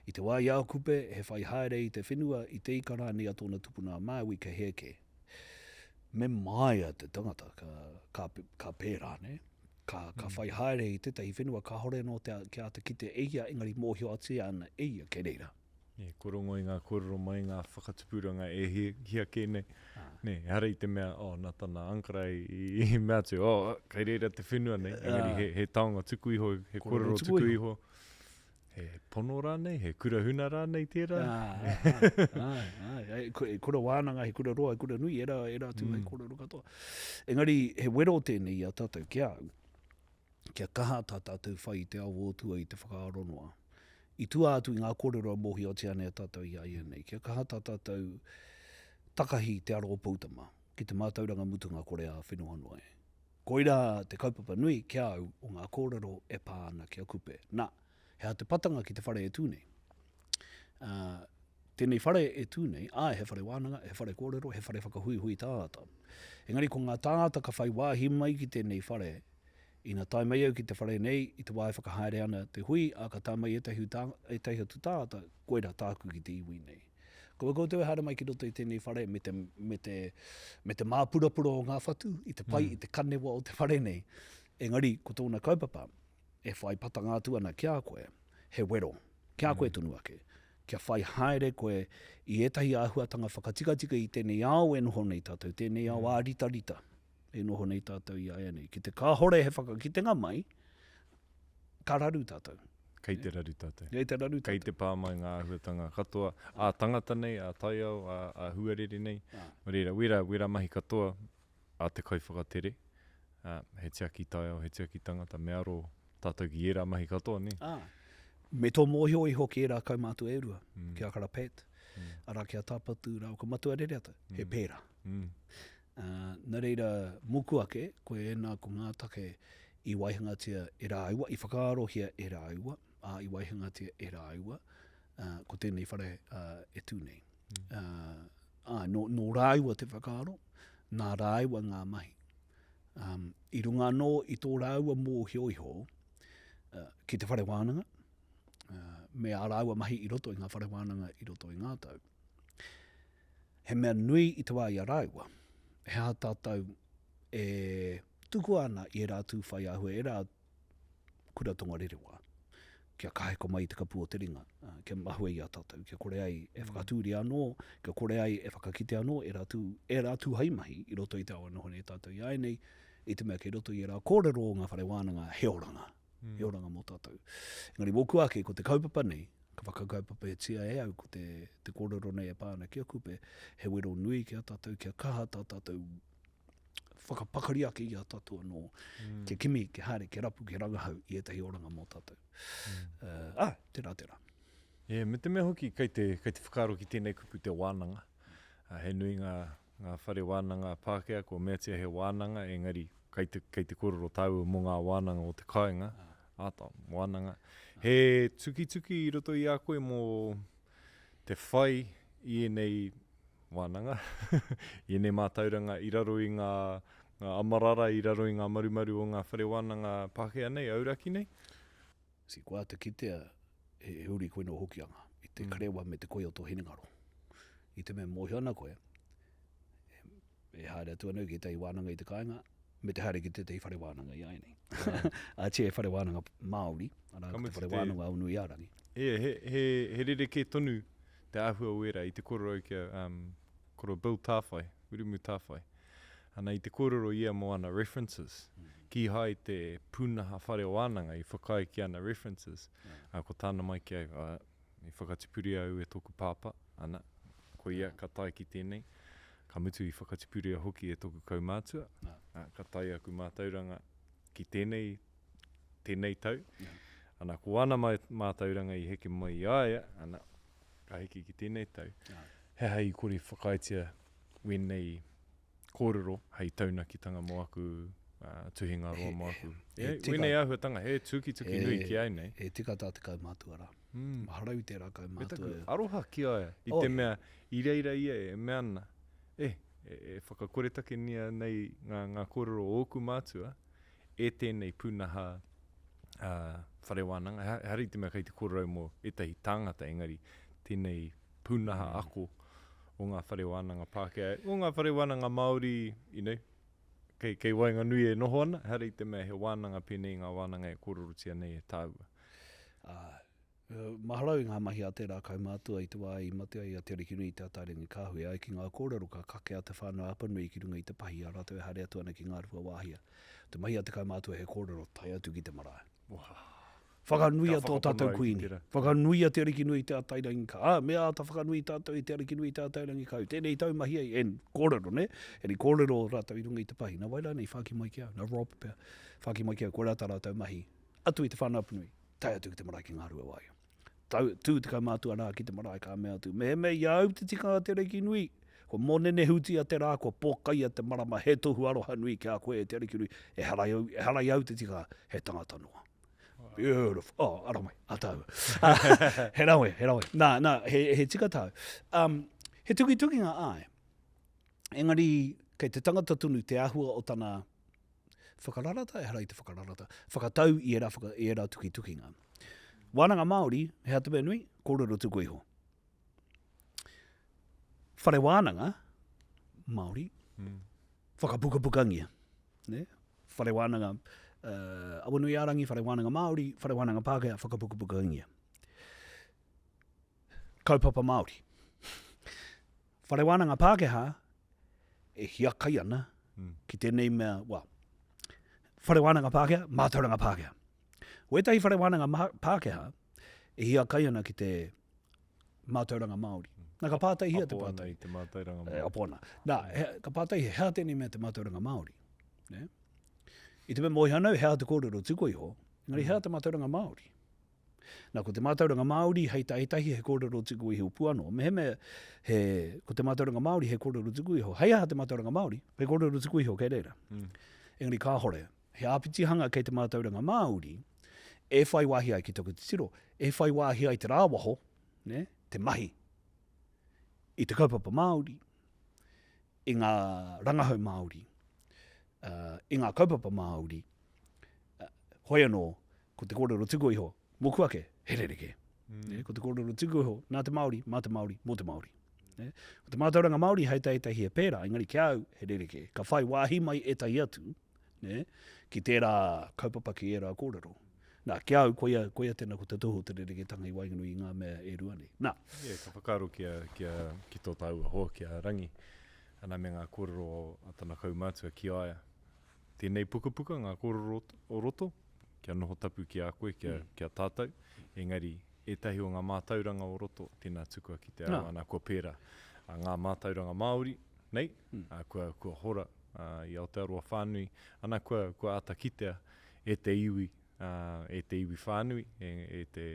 I te wā iau kupe, he whai haere i te whenua, i te ikara ni a tōna tupuna māui ka heke. Me mai a te tangata ka pērā, ne? Ka whai haere i tētahi whenua, ka hore no ki a te kite eia, engari mōhio atia ana eia ke reira. Korongo i ngā kōrero mai, ngā whakatupuranga e hia ke nei. Hara i te mea, nā tāna ankara i mea tu, kei reira te whenua nei, engari he taonga tuku iho, he kōrero tuku iho. He pono rānei, he kura huna rānei tērā. Kura Wānanga, he kura roa, he kura nui, era atu mai kōrero katoa. Engari, he wero tēnei a tātou kia kaha tā tātou whai te au o tua i te whakaaronoa. I tua atu i ngā kōrero a mohi o tiane a tātou i aia nei. Kia kaha tā tātou takahi te aro o Pūtama, ki te Mātauranga mutunga kore a whenua noa. Koira te kaupapa nui kia au o ngā kōrero e pāna kia kupe. Nā, hea te patanga ki te whare e tūnei. Tēnei whare e tūnei, he whare Wānanga, he whare kōrero, he whare whakahui tāata. Engari ko ngā tāata ka whai wāhi mai ki tēnei whare, ina tai mai au ki te whare nei, i te wāi whakahaere ana te hui, a ka tā mai e tahi atu tāata, koera tāku ki te iwi nei. Ko koutou e hara mai ki roto i tēnei whare me te māpurapura o ngā whatu, i te pai, i te kanewa o te whare nei. Engari, ko tōna kaupapa, e whai patanga atu ana kia koe, he wero, kia koe tunu ake, kia whai haere koe i etahi āhuatanga whakatika i tēnei au e noho nei tātou, tēnei au a rita e noho nei tātou i aia nei. Ki te kāhore he whakakitenga mai, ka raru tātou. Kei te raru tātou. Kei te pāmai ngā āhuatanga katoa, a tangata nei, a tai au, a huarere nei. Wera mahi katoa a te kaiwhakatere, he tiaki tai au, he tiaki tangata, me aro tātou ki era mahi katoa, ne? Me tō mōhio i hoki era kaumātu e rua, kia kara pēt, ara kia tāpatu rau, ka matua rere ata, he pēra. Nā reira, muku ake, koe ena ko ngā take i waihangatia e rāua, i whakaarohia e rāua, i waihangatia e rāua, ko tēnei whare e tūnei. No rāua te whakaaro, nā rāua ngā mahi. I runga no i tō rāua mōhio iho, ki te whare Wānanga, me a rāua mahi i roto i ngā whare Wānanga i roto i ngātau. He mea nui i te wā i a rāua, he a tātou e tukua ana i e rātū whai ahua, e rā kura tonga rerewa. Kia kaheko mai te kapu o te ringa, kia mahua i a tātou, kia kore ai e whakatūri anō, kia kore ai e whakakite anō, e rātū haimahi i roto i te awa noho nei tātou i ainei, i te mea kei roto i rā kōrero ngā whare Wānanga heoranga. Heoranga mō tātou. Engari mōku ake, ko te kaupapa nei, ka whakakaupapa e tia e au, ko te kōrero nei e pāna kia kupe, he wero nui kia tātou, kia kaha tātou, whakapakari ake i a tātou anō, kia kimi, kia haere, kia rapu, kia rangahau, i etahi oranga mō tātou. Tērā. Me te mea hoki, kei te whakaaro ki tēnei kupu te Wānanga. He nui ngā whare Wānanga Pākehā, ko mea tia he Wānanga, engari, kei te kōrero tau mō ngā Wānanga o te kāinga, ata, Wānanga. He tuki I roto I a koe mō te whai I nei Wānanga, I nei Mātauranga, I raro I ngā amarara, I raro I ngā marumaru o ngā whare Wānanga Pākehā nei, auraki nei? Si kua te kitea he uri koe no hokianga, I te karewa me te koe o tō hinengaro. I te mea mōhi ana koe, e haere atua nau ki te Wānanga I te kāinga, me te haere ki te whare Wānanga I ainei. A tia e whare Wānanga Māori, ana te whare Wānanga au nui arangi. He rereke tonu te āhua uera I te kororo kia koro Bill Tāwhai, Urimu Tāwhai. Ana I te kororo ia mo ana references. Ki hai te pūnaha whare Wānanga I whakai ki ana references. Ko tāna mai ki ai, I whakatipuri au e tōku pāpa, ana, ko ia ka tai ki tēnei. Ka mutu I whakatipuri a hoki e tōku kaumātua. Ka tai aku Mātauranga ki tēnei tau. Ana ko ana Mātauranga I heke mai I aia, ana ka heke ki tēnei tau. He hei kore whakaitia wenei kōrero, hei taunakitanga mo aku tuhinga roa mo aku. Wenei āhuatanga, he tuki nui ki ai nei. E tika tā te kaumātua rā. Maharau te rā kaumātua. Aroha ki aia, I te mea I reira ia e mea ana. E whakakoretake nia nei ngā kōrero o oku mātua, e tēnei pūnaha whare Wānanga. Hari te mea kei te kōrero mo etahi tāngata engari, tēnei pūnaha ako o ngā whare Wānanga Pākehā. O ngā whare Wānanga Māori, kei wainga nui e noho ana, hari te mea he Wānanga pēnei ngā Wānanga e kōrorotia nei e tāua. Maharau ngā mahi a tērā kaumātua I te wā I matea I a te rikinui I te atarengi kāhui ai ki ngā kōrero ka kake a te whānau apanui ki runga I te pahi a rātou e hare atu ana ki ngā rua wāhia. Te mahi a te kaumātua he kōrero tai atu ki te marae. Whakanui a tō tātou kuini. Whakanui a te rikinui I te atairangi kā. Mea ata whakanui tātou I te rikinui I te atairangi kau. Tēnei tau mahi ai en kōrero ne. Eri kōrero rātou I runga I te pahi. Nā waira nei whaki mai kia. Nā ropa pia. Whaki mai kia. Ko rāta rātou mahi. Atu I te whānau apanui. Tai atu ki te marae ki ngā rua wāhia. Tū te kaumātua rā ki te marae kā mea atu. Me iau te tika a te rikinui. Ko monene huti a te rā, ko pōkai a te marama, he tohu aroha nui ki a koe e te rikinui. E harai au te tika he tangata noa. Beautiful. Oh, aramai, atau. He rawe. Nā, he tika tau. He tuki ngā ai. Engari, kei te tangata tunu te āhua o tana whakararata, e harai te whakararata. Whakatau I era tuki ngā. Wānanga Māori, he atu me nui, kōrero tuku iho. Whare Wānanga Māori, whakapukapukangia. Ne? Whare Wānanga awanui arangi, whare Wānanga Māori, whare Wānanga Pākehā, whakapukapukangia. Kaupapa Māori. Whare Wānanga Pākehā, e hiakai ana, ki tēnei mea, whare Wānanga Pākehā, Mātauranga Pākehā. O etahi whare Wānanga Pākehā, e hiakai ana ki te Mātauranga Māori. Nā ka pātai hia te pātai. Te Mātauranga Māori. Apona. Nā, ka pātai he hea tēnei mea te Mātauranga Māori. Ne? I te me mohi anau hea te kōrero tuku iho, ngari hea te Mātauranga Māori. Nā, ko te Mātauranga Māori hei tahi he kōrero tuku iho puano. Me ko te Mātauranga Māori he kōrero tuku iho. Hei aha te Mātauranga Māori, he kōrero tuku iho kei reira. Engari ka hore, he āpitihanga kei te Mātauranga Māori, e whai wāhi ai ki toku te tiro, e whai wāhi ai te rāwaho, ne? Te mahi, I te kaupapa Māori, I ngā rangahau Māori, I ngā kaupapa Māori, hoi anō, ko te kōrero tuku iho, moku ake, he rereke. Ko te kōrero tuku iho, nā te Māori, mā te Māori, mō te Māori. Ko te Mātauranga Māori, hei tahi e pērā, engari kia au, he rereke. Ka whai wāhi mai e tahi atu, ki tērā kaupapa ki e rā kōrero. Nā, kia au, koia tēnā ko te toho te rereke tanga I wainganui I ngā mea e ruane. Nā. Ka whakaro ki tō tāua hoa, kia rangi. Ana me ngā kōrero a tana kaumātua ki aia. Tēnei pukapuka, ngā kōrero o roto, kia noho tapu ki a koe, kia tātou. Engari, etahi o ngā Mātauranga o roto, tēnā tukua ki te ao, ana kua pērā. Ngā Mātauranga Māori, nei, kua hora I Aotearoa whānui, ana kua ata kitea e te iwi whānui, e te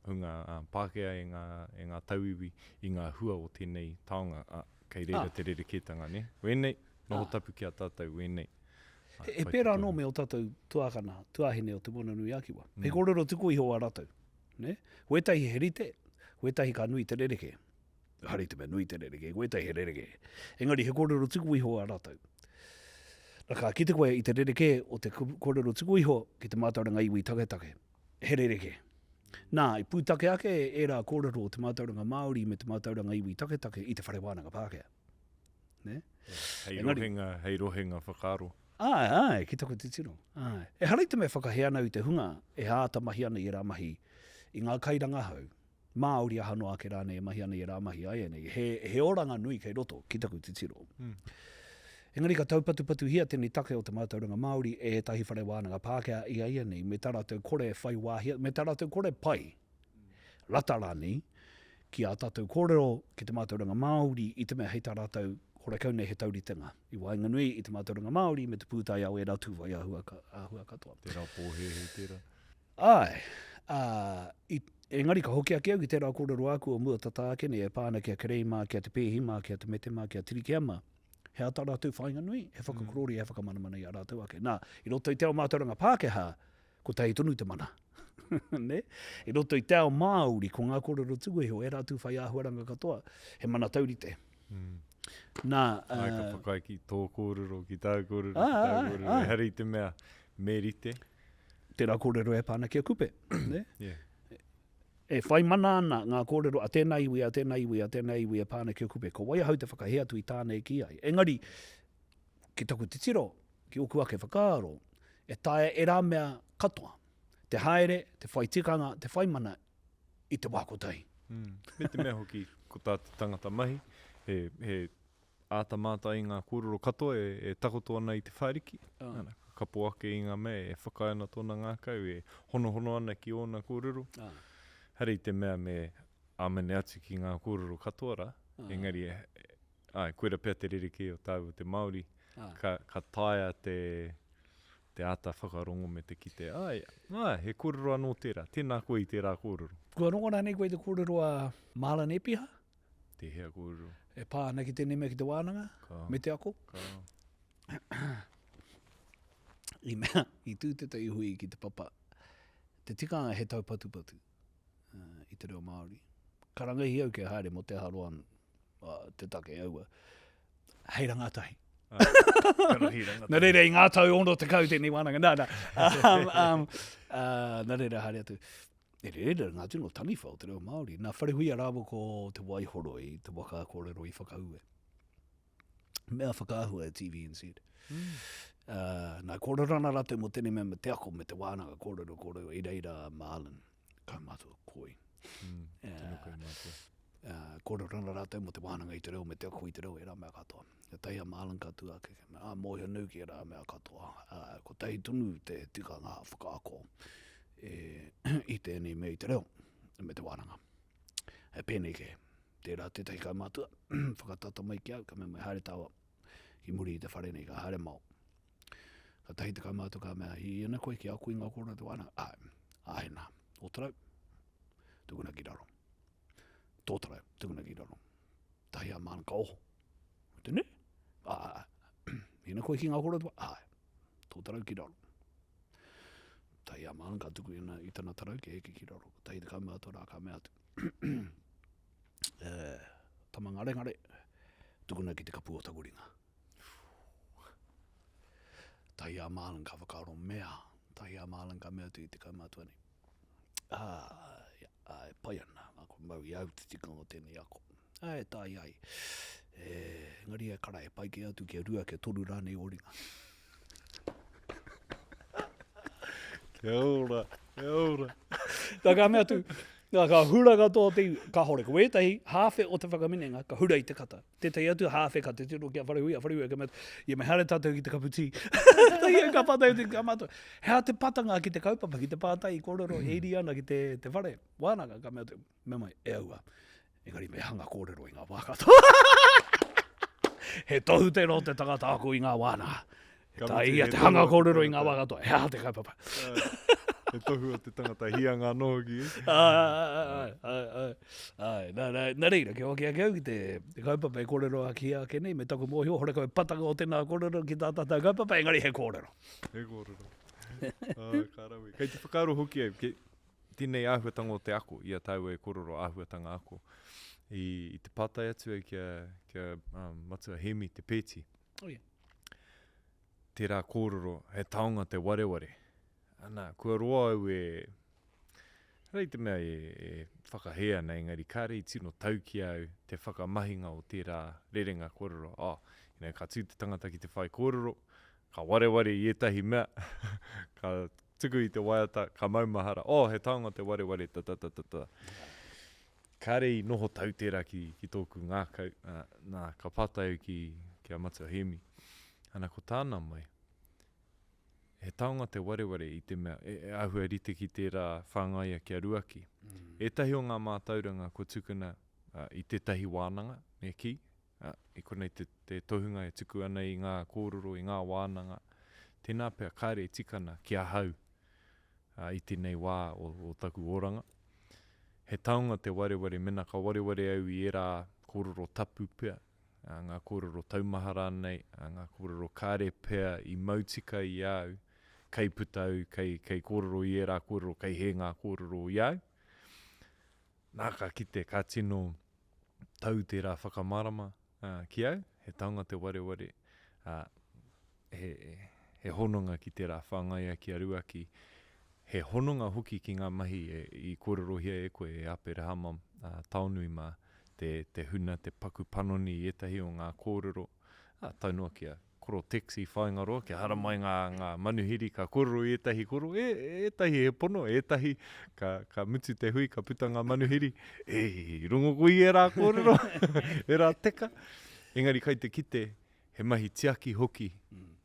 hunga Pākehā e ngā tauiwi I ngā hua o tēnei taonga, kei reira te rereketanga, ne? Wenei, noho tapu ki a tātou, wenei. E pērā anō me o tātou tuakana, tuahine o te mona nui akiwa. He kōrero tuku iho a rātou. Ne? Wetahi he rite, wetahi ka nui te rereke. Hari te mea nui te rereke, wetahi he rereke. Engari he kōrero tuku iho a rātou. Raka, ki te koe i te rereke o te kōrero tuku iho ki te Mātauranga iwi taketake. He rereke. Nā, i pūtake ake e rā kōrero o te Mātauranga Māori me te Mātauranga iwi taketake i te whare Wānanga Pākehā. Ne? Hei rohenga whakaro. Ai, ki tako te tino. Ai. E harei te mea whakahea nau i te hunga e hāta mahi ana i rā mahi i ngā kairanga hau. Māori aha no ake rāne e mahi ana i rā mahi ai nei. He oranga nui kei roto ki tako te tino. Engari ka taupatu hia tēnei take o te Mātauranga Māori e tahi whare Wānanga Pākehā i ai nei. Me tā rātou kore whai wāhia, me tā rātou kore pai. Rata rāni ki a tātou kōrero ki te Mātauranga Māori i te mea hei tā rātou hore kaunei he tauritenga. I Wānanga nui i te Mātauranga Māori me te pūtai au e rā tūwai ahua katoa. Tērā pōhe he tērā. Ai, engari ka hoki ake au ki tērā kōrero aku o mua tata ake nei e pāna kia kereima, kia te pēhima, kia te metema, kia tirikiama. He ata rātou whainga nui, he whakakorori, he whakamanamana i a rātou ake. Nā, i roto i te ao Mātauranga Pākehā, ko tai tonu te mana. Ne? I roto i te ao Māori, ko ngā kōrero tukuiho, e rātou whai āhuaranga katoa, he mana taurite. Nā, Ai ka whakai ki tō kōrero, ki tā kōrero, ki tā kōrero. E harei te mea merite. Tērā kōrero e pāna kia kupe. Ne? Yeah. E whai mana ana ngā kōrero a tēnā iwi, a tēnā iwi, a tēnā iwi a pāna kia kupe. Ko waia hau te whakahea tu i tānei ki ai. Engari, ki taku te tiro, ki oku ake whakaaro, e tae e rā mea katoa. Te haere, te whai tikanga, te whai mana i te wākotai. Me te mea hoki ko tā te tangata mahi, he āta mātai ngā kōrero katoa e takoto ana i te whaeriki. Kapo ake i ngā mea, e whakaena tōna ngākau, e hono ana ki ōna kōrero. Harei te mea me amene atu ki ngā kōrero katoa rā. Engari, koera pēr te rereke o tāu te Māori, ka taia te ata whakarongo me te kite. He kōrero anō tērā, tēnā koe i tērā kōrero. Kua rongo nei koe te kōrero a Mālan Epiha? Te hea kōrero. E pāna ki tēnei mea ki te Wānanga? Me te ako? I mea, i tūteta i hui ki te papa, te tikanga he tau patu. I te reo Māori. Karanga hi au ke haere mo te haroan te take aua. Hei rangatahi. Nā reira i ngā tau ono te kau tēnei Wānanga. Nā reira haere atu. E reira ngā tino taniwha o te reo Māori. Nā wharehui a rāwo ko te waihoro i te waka kōrero i whakahue. Mea whakahua e TVNZ. Nā kōrerana rātou mo tēnei mea me te ako me te Wānanga kōrero i reira Mālan. Kau mātua koi. Tēnā koe mātua. Kōrerana rātou mo te Wānanga i te reo me te ako i te reo e rā mea katoa. E teia Mālan katua ake. Mōhia nau ki e rā mea katoa. Ko tei tunu te tika ngā whakaako i tēnei mea i te reo me te Wānanga. E pēnei ke. Tērā te tei kau mātua. Whakatata mai ki au. Ka me mai haere tawa. Ki muri i te wharenei ka haere mau. Ka tahi te kau mātua ka mea. I ena koe ki aku i ngā kōrero te Wānanga. Ai nā. Otirā. Tukuna ki raro. Tōtara, tukuna ki raro. Tahi a māna ka oho. Tēne? Hina koe ki ngā kora tua? Tōtara ki raro. Tahi a māna ka tuku i tana tarau ki eke ki raro. Tahi te kaumātua rā ka mea atu. Tama ngare. Tukuna ki te kapu o takuringa. Tahi a māna ka whakaaro mea. Tahi a māna ka mea tu i te kaumātua ni. Pai ana, ako mau i au te tika o tēnei ako. Tai ai. Ngari e kara e pai ki atu ki a rua ke toru rānei oringa. Kia ora. Tā ka mea tu, ka hura katoa te ka hore koe, tahi hawhe o te whakaminenga, ka hura i te kata. Tētai atu hawhe ka te tiro kia wharehui ka mea tu, i me hare tātou ki te kaputi. Tahi e ka pātai te kamātua. Hea te patanga ki te kaupapa, ki te pātai, kōrero, eri ana ki te whare. Wānanga ka mea tu, me mai, e aua. Engari me hanga kōrero i ngā wākatoa. He tohu te ro te tangata ako i ngā Wānanga. Tai ia te hanga kōrero i ngā wākatoa. Hea te kaupapa. E tohu o te tangata hia ngā noho ki. Nā reira, ke hoki a keu ki te kaupapa e kōrero a ki a kenei, me taku mōhio, hore koe patanga o tēnā kōrero ki tā tātou kaupapa, engari he kōrero. He kōrero. Kārawi. Kei te whakaaro hoki au, tēnei āhuatanga o te ako, ia tau e kōrero āhuatanga ako. I te pātai atu au kia matua hemi, te pēti. Oh, yeah. Tērā kōrero, he taonga te wareware. Ana, kua roa au rei te mea e whakahea nei, engari kāre i tino tau ki au te whakamahinga o tērā rerenga kōrero. Ka tū te tangata ki te whai kōrero, ka wareware i etahi mea, ka tuku i te waiata, ka maumahara, he taonga te wareware, Kāre i noho tau tērā ki tōku ngākau, nā ka pātai au ki a matua hemi. Ana ko tāna mai, he taonga te wareware i te mea, ahua rite ki tērā whāngaia ki a ruaki. Etahi o ngā Mātauranga ko tukuna i tētahi Wānanga, me ki, i konei te tohunga e tuku ana i ngā kōrero, i ngā Wānanga. Tēnā pēr kāre i tikana ki a hau i tēnei wā o taku oranga. He taonga te wareware, mena ka wareware au i era kōrero tapu pēr, ngā kōrero taumahara nei, ngā kōrero kāre pēr i mautika i au, kei putau, kei kōrero i era kōrero, kei he ngā kōrero i au. Nā ka kite, ka tino tau tērā whakamarama ki au, he taonga te wareware, he hononga ki tērā whāngaia ki a ruaki, he hononga hoki ki ngā mahi i kōrero hia e koe e apere hama taonui mā te huna, te paku panoni i etahi o ngā kōrero. Taunua kia koro teksi whaingaroa, kia hara mai ngā manuhiri, ka kōrero i etahi koro, etahi he pono, etahi ka mutu te hui, ka puta ngā manuhiri, rungo kui e rā kōrero, e rā teka. Engari kai te kite, he mahi tiaki hoki,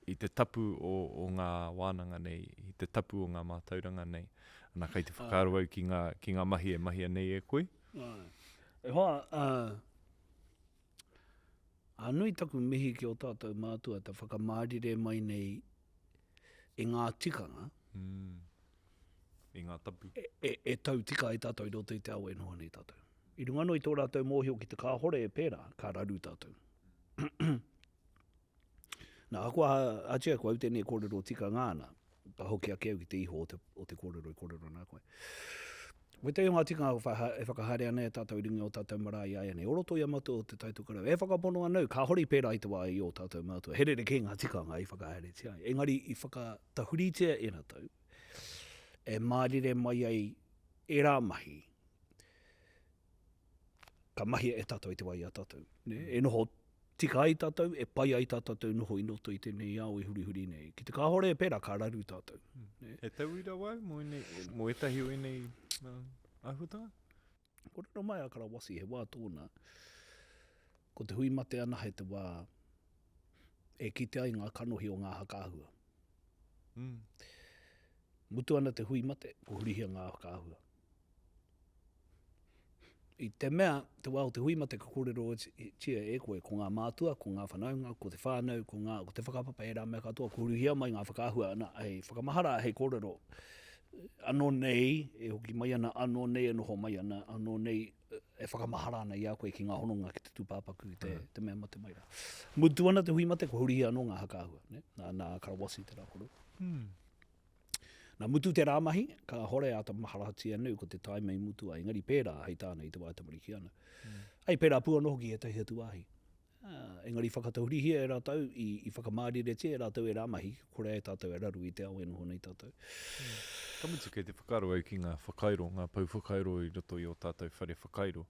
i te tapu o ngā Wānanga nei, i te tapu o ngā Mātauranga nei. Ana kai te whakaaro au ki ngā mahi e mahia nei e koe. E hoa, anui taku mihi ki o tātou mātua te whakamārire mai nei e ngā tikanga. I ngā tapu. E tau tika i tātou i roto i te awa e noha nei tātou. I runga no i tō rātou mōhio ki te kāhore e pērā, kā raru tātou. Nā, akua atia kua au tēnei kōrero tika ngāna, pa hoki a keu ki te iho o te kōrero i kōrero nā koe. Koe te ngā tika e whakahare ana e tātou ringi o tātou mara i aia nei. Oroto i a matua o te taitukara. E whakapono anau, ka hori pērā i te wā i o tātou mātua. Herere ke ngā tika ngā i whakahare tia. Engari i whakatahuritia e nā tau. E mārire mai ai e rā mahi. Ka mahi e tātou i te wā i a tātou. E noho tika ai tātou, e pai ai tātou noho i noto i tēnei au i huri nei. Ki te kāhore e pērā, kā raru tātou. E tau ira wai, mo etahi o enei āhutanga? Kōrero mai a karawasi, he wā tōna. Ko te hui mate ana he te wā, e kite ai ngā kanohi o ngā hakaahua. Mutu ana te hui mate, ko hurihia ngā hakaahua. I te mea, te wā o te hui mate ka kōrero tia e koe, ko ngā mātua, ko ngā whanaunga, ko te whānau, ko te whakapapa e rā mea katoa, ko hurihia mai ngā whakaahua ana, hei whakamahara hei kōrero. Ano nei, e hoki mai ana, ano nei e noho mai ana, ano nei e whakamahara ana i a koe ki ngā hononga ki te tūpāpaku, te mea mate mai rā. Mutu ana te hui mate, ko hurihia anō ngā hakaahua, nā karawasi te rākoro. Nā mutu te rāmahi, ka hore ata maharatia neu ko te taimei mutu a engari pērā hei tāna i te waitamari ana. Ai pērā pua noho ki e tahi atu wāhi. Engari whakatahurihia e rātau i whakamārire te e rātau e rāmahi, kore e tātou e raru i te awe noho nei tātou. Ka mutu kei te whakaaro au ki ngā whakairo, ngā pau whakairo i roto i o tātou whare whakairo.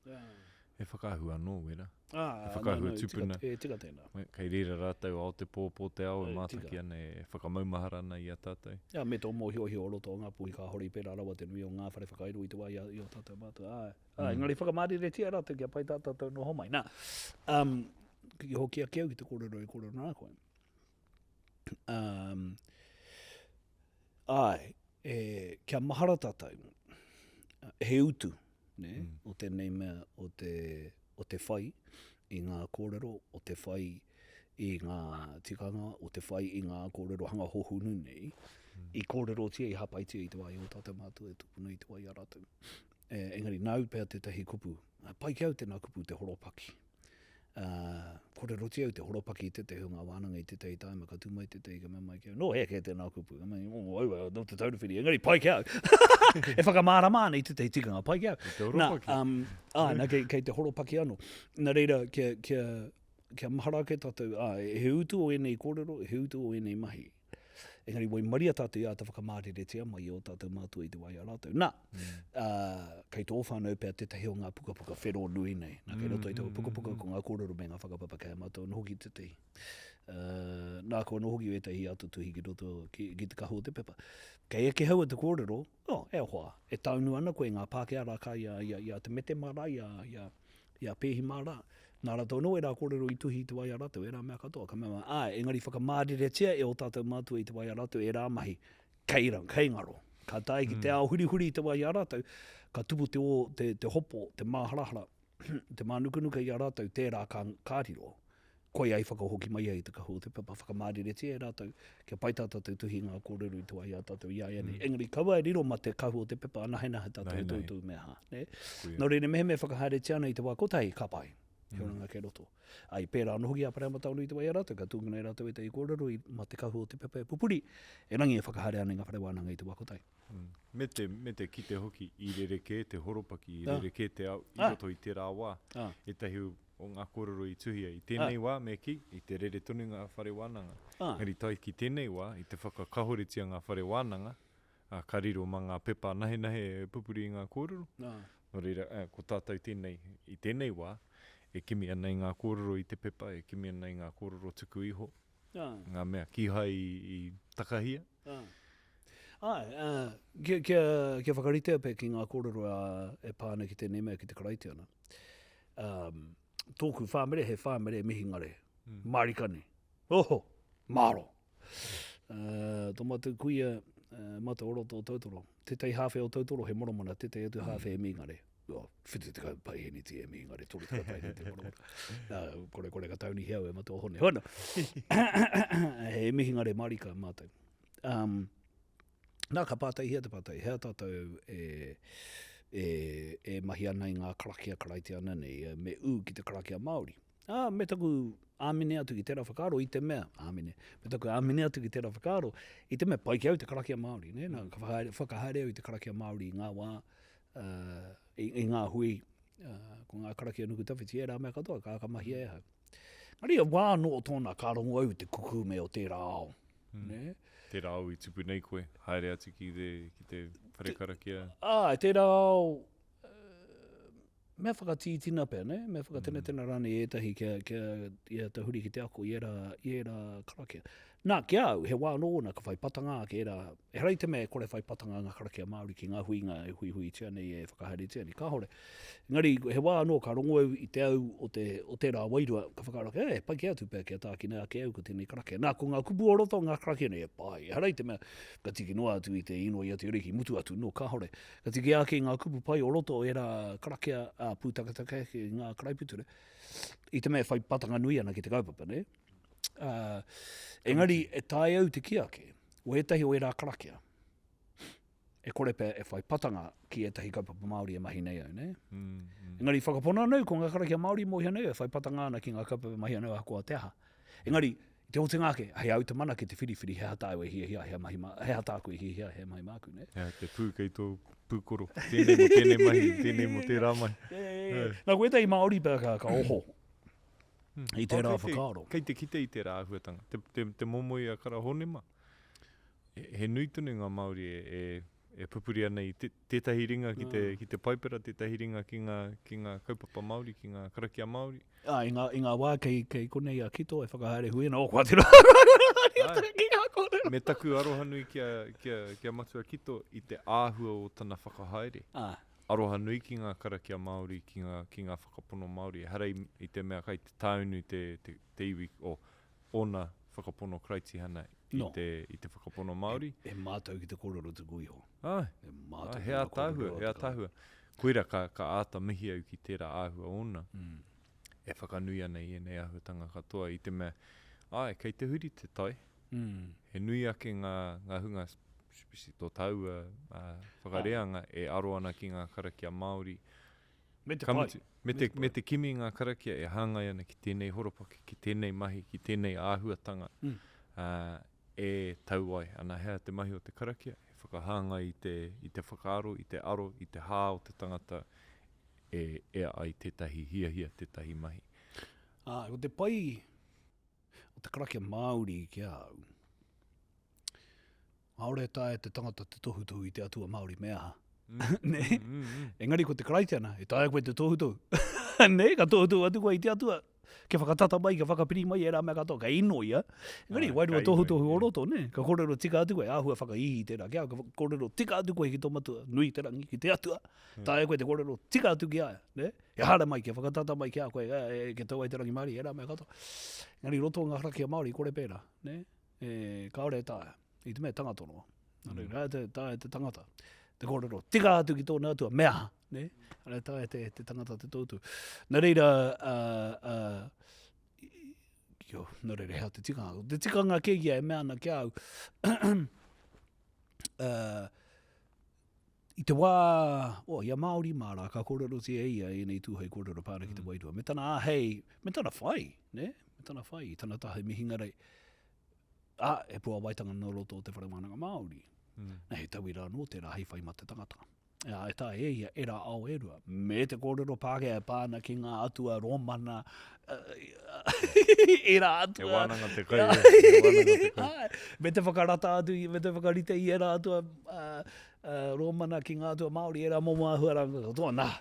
E whakahua anō, wera. E whakahua tūpuna. E tika tēnā. Kei rira rātau ao te pōpō te ao e mātaki ana e whakamaumahara ana i a tātou. Ia, me tō mōhio o roto o ngā puhi ka hori pērā rawa te nui o ngā whare whakairo i te wā i o tātou mātua. Engari whakamārire tia rātou kia pai tātou noho mai. Nā, ki hoki a keu ki te kōrero i kōrero nā koe. Kia mahara tātou, he utu, o tēnei mea o te whai i ngā kōrero, o te whai i ngā tikanga, o te whai i ngā kōrero hanga hohunu nei, I kōrero tia, I hapaitia I te wai o tātou mātua e tūpuna I te wai a rātou. Engari, nau pēr tētahi kupu. Pai kia au tēnā kupu te horopaki. Kōrero tia au te horopaki I tētahi o ngā wānanga I tētahi tāima, ka tūmai tētahi ka mai kia. No, hea tēnā kupu. Aua, no te taurewhiri. Engari, pai kia au. E whakamāramāna I tētahi tikanga, pai kia au. Te horopaki. Nā, kei te horopaki anō. Nā reira, kia mahara ke tātou, he utu o enei kōrero, he utu o enei mahi. Engari, wai maria tātou ia te whakamārere tia mai o tātou mātua I te wai a rātou. Nā, kei tō whānau pēr tētahi o ngā pukapuka whero nui nei. Nā, kei roto I tau pukapuka ko ngā kōrero me ngā whakapapa kei mātua nohoki tētahi. Nā ko nohoki e tahi atu tuhi ki roto ki te kaho te pepa. Kei eke hau te kōrero, e hoa, e taunu ana koe ngā Pākehā raka ia te mete mara, ia pēhi mara. Nā rātou no, e rā kōrero I tuhi I te wai a rātou, e rā mea katoa. Ka mea, engari whakamārere tia e o tātou mātua I te wai a rātou, e rā mahi, kei ngaro. Ka tae ki te ao huri I te wai a rātou, ka tupu te hopo, te māharahara, te mānukunuka I a rātou, tērā kāriro. Koe ai whakahoki mai ai te kaho, te papa whakamārere tia e rātou, kia pai tātou tuhi ngā kōrero I te wai a tātou nāianei. Engari, kaua e riro ma te kaho te pepa, nahenahe tātou tūtū mea ha. Nō reire mehe whakahare tia nei te wā kotai ka pai. He oranga kei roto. Ai, pērā nohoki a parea mataunu I te wai a rātou, ka tūngana I rātou e te I kōrero I ma te kahu o te pepe pupuri, e rangi e whakahare ana ngā whare Wānanga I te wakotai. Me te kite hoki I rereke, te horopaki, I rereke te au, I roto I te rā wā. E tahi o ngā kōrero I tuhia I tēnei wā me ki, I te rere tonu ngā whare Wānanga. Ngari tai ki tēnei wā, I te whakakahoretia ngā whare Wānanga, ka riro ma ngā pepa nahe pupuri I ngā kōrero. No reira, ko tātou tēnei, I tēnei wā, e kimi ana I ngā kōrero I te pepa, e kimi ana I ngā kōrero tuku iho. Ngā mea kihai I takahia. Kia whakaritea pe ki ngā kōrero e pāna ki tēnei mea ki te karaite ana. Tōku whāmere he whāmere mihingare. Marikane. Oho, maro. Tō matu kuia mata oro tō tautoro. Tētai hawhe o tautoro he moromona, tētai atu hawhe e mihingare. Whiti te pai heni te e mihingare, tōru te pai heni te moromona. Kore ka tauni heau e mata o hone. Hono, he mihingare marika mātou. Nā ka pātai hea te pātai, hea tātou e mahi ana I ngā karakia karaite ana nei, me ki te karakia Māori. Me taku āmine atu ki tērā whakaaro I te mea, me taku āmine atu ki tērā whakaaro, I te mea pai ki au te karakia Māori, ne? Nā whakahaere au I te karakia Māori I ngā wā, I ngā hui, ko ngā karakia nuku tawhiti, e rā mea katoa, ka mahi e hau. Ngari wā no o tōna kārongo au te kuku me o tērā ao, ne? Tērā au I tupu nei koe, haere atu ki te whare karakia. Tērā ao, mea whakatītina pēr, ne? Mea whakatena rane e tahi kia te huri ki te ako, I era karakia. Nā, kia au, he wā nōna ka whai patanga ki era, e rei te mea kore whai patanga ngā karakia Māori ki ngā huinga e hui tia nei e whakahaere tia nei, ka hore. Ngari, he wā nō ka rongo au I te au o tērā wairua, ka whakaraka, pai kia atu pēr kia tākina ki au ko tēnei karakia. Nā, ko ngā kupu o roto ngā karakia nei e pai, e rei te mea, ka tiki noa atu I te ino I atu reki, mutu atu, no, ka hore. Ka tiki ake ngā kupu pai o roto era karakia pūtakataka ki ngā karaiputure, I te mea whai patanga nui ana ki te kaupapa, ne? Engari, e tae au te kiake, o etahi o era karakia. E kore pē e whai patanga ki etahi kaupapa Māori e mahi nei au, ne? Engari, whakapona anau ko ngā karakia Māori mohi anau e whai patanga ana ki ngā kaupapa mahi anau a koa te aha. Engari, I te o te ngāke, hei au te mana ki te whiriwhiri, he hata au e hia, he hata aku e hia, he mahi māku, ne? Te pū kei tō Pū Kōrero, tēnei mahi, tēnei mo tērā mahi. Nā, ko etahi Māori pē ka oho. I tērā whakaaro. Kei te kite I tērā ahuatanga. Te momoi a kara honema. He nui tunu ngā Māori e pupuri ana I tētahi ringa ki te paipera, tētahi ringa ki ngā kaupapa Māori, ki ngā karakia Māori. I ngā wā kei konei a kito e whakahaere huena o kua tira. Me taku aroha nui kia matua kito I te āhua o tana whakahaere. Aroha nui ki ngā karakia Māori, ki ngā whakapono Māori. Harei I te mea kai te taunu te iwi o ona whakapono kraiti hana I te whakapono Māori. E mātou ki te kōrero tuku iho. Hea tāhua. Koira ka āta mihi au ki tērā āhua ona. E whakanui ana I nei ahuatanga katoa I te mea, kei te huri te tai. He nui ake ngā hunga pisi tō taua whakareanga e aro ana ki ngā karakia Māori. Me te pai. Me te kimi ngā karakia e hāngai ana ki tēnei horopaki, ki tēnei mahi, ki tēnei āhuatanga. E tau ai. Ana hea te mahi o te karakia, e whakahāngai i te whakaaro, i te aro, i te hā o te tangata, e ai tētahi hia, tētahi mahi. O te pai, o te karakia Māori ki au, aore tae te tangata te tohutohu i te atua Māori mea. Engari ko te karaitiana, e tae koe te tohutohu. Ne, ka tohutohu atu koe i te atua. Ke whakatata mai, ke whakapiri mai, e rā mea katoa, ka inoia. Engari, wairua tohutohu o roto, ne? Ka kōrero tika atu koe, āhua whakaihi tērā. Kia ka kōrero tika atu koe ki tō matua, nui te rangi, ki te atua. Tae koe te kōrero tika atu ki aia, ne? E hara mai, ke whakatata mai kia koe, ke tau ai te rangi Māori, e rā mea katoa. Engari, roto ngā harakia Māori, kore pēra, ne? Ka ore tae, i te mea tangatonoa. Tae te tangata. Te kōrero tika atu ki tōna atua, mea, ne? Ara tae te tangata te tōtu. Nā reira, nā reira hea te tikanga. Te tikanga kia e mea ana kia au. I te wā, ia Māori mārā, ka kōrero tia ia e nei tūhei kōrero pāra ki te wairua. Me tana ahei, me tana whai, ne? Me tana whai, i tana tahe mihingarei. E pua waitanga no roto o te wharemananga Māori. Nei, tau i rā no tērā hei whai ma te tangata. E tā e ia, e rā au e rua. Me te kōrero pākea e pāna ki ngā atua romana. E rā atua. E Wānanga te kai. Me te whakarata atu, me te whakarite i e rā atua romana ki ngā atua Māori. E rā momo ahuaranga. Toa nā,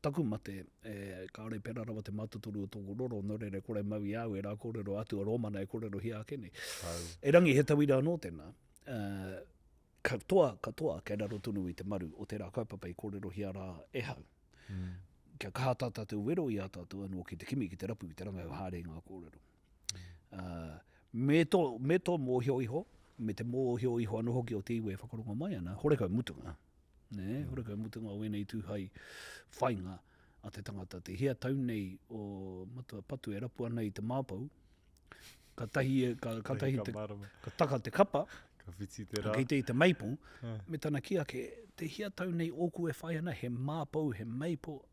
taku mate, kāre pera rawa te mātuturu o tōku roro, no rere kore mau i au, e rā kōrero atua romana e kōrero hia kene. E rangi he tau i rā no tēnā. Katoa, kei raro tunu i te maru o tērā kaupapa i kōrero hia rā e hau. Kia kahata tātou wero i a tātou anō ki te kimi, ki te rapu, ki te ranga o hāre ngā kōrero. Me tō mōhio iho, me te mōhio iho anō hoki o te iwe whakarongo mai ana, horekau mutunga. Ne, horekau mutunga o enei tūhai whainga a te tangata. Te hia tau nei o matua patu e rapu ana i te māpau, ka taka te kapa, ka whiti te rā. Ka kei te maple, me tana kia ke te hia tau nei oku e whai ana, he māpau, he maple.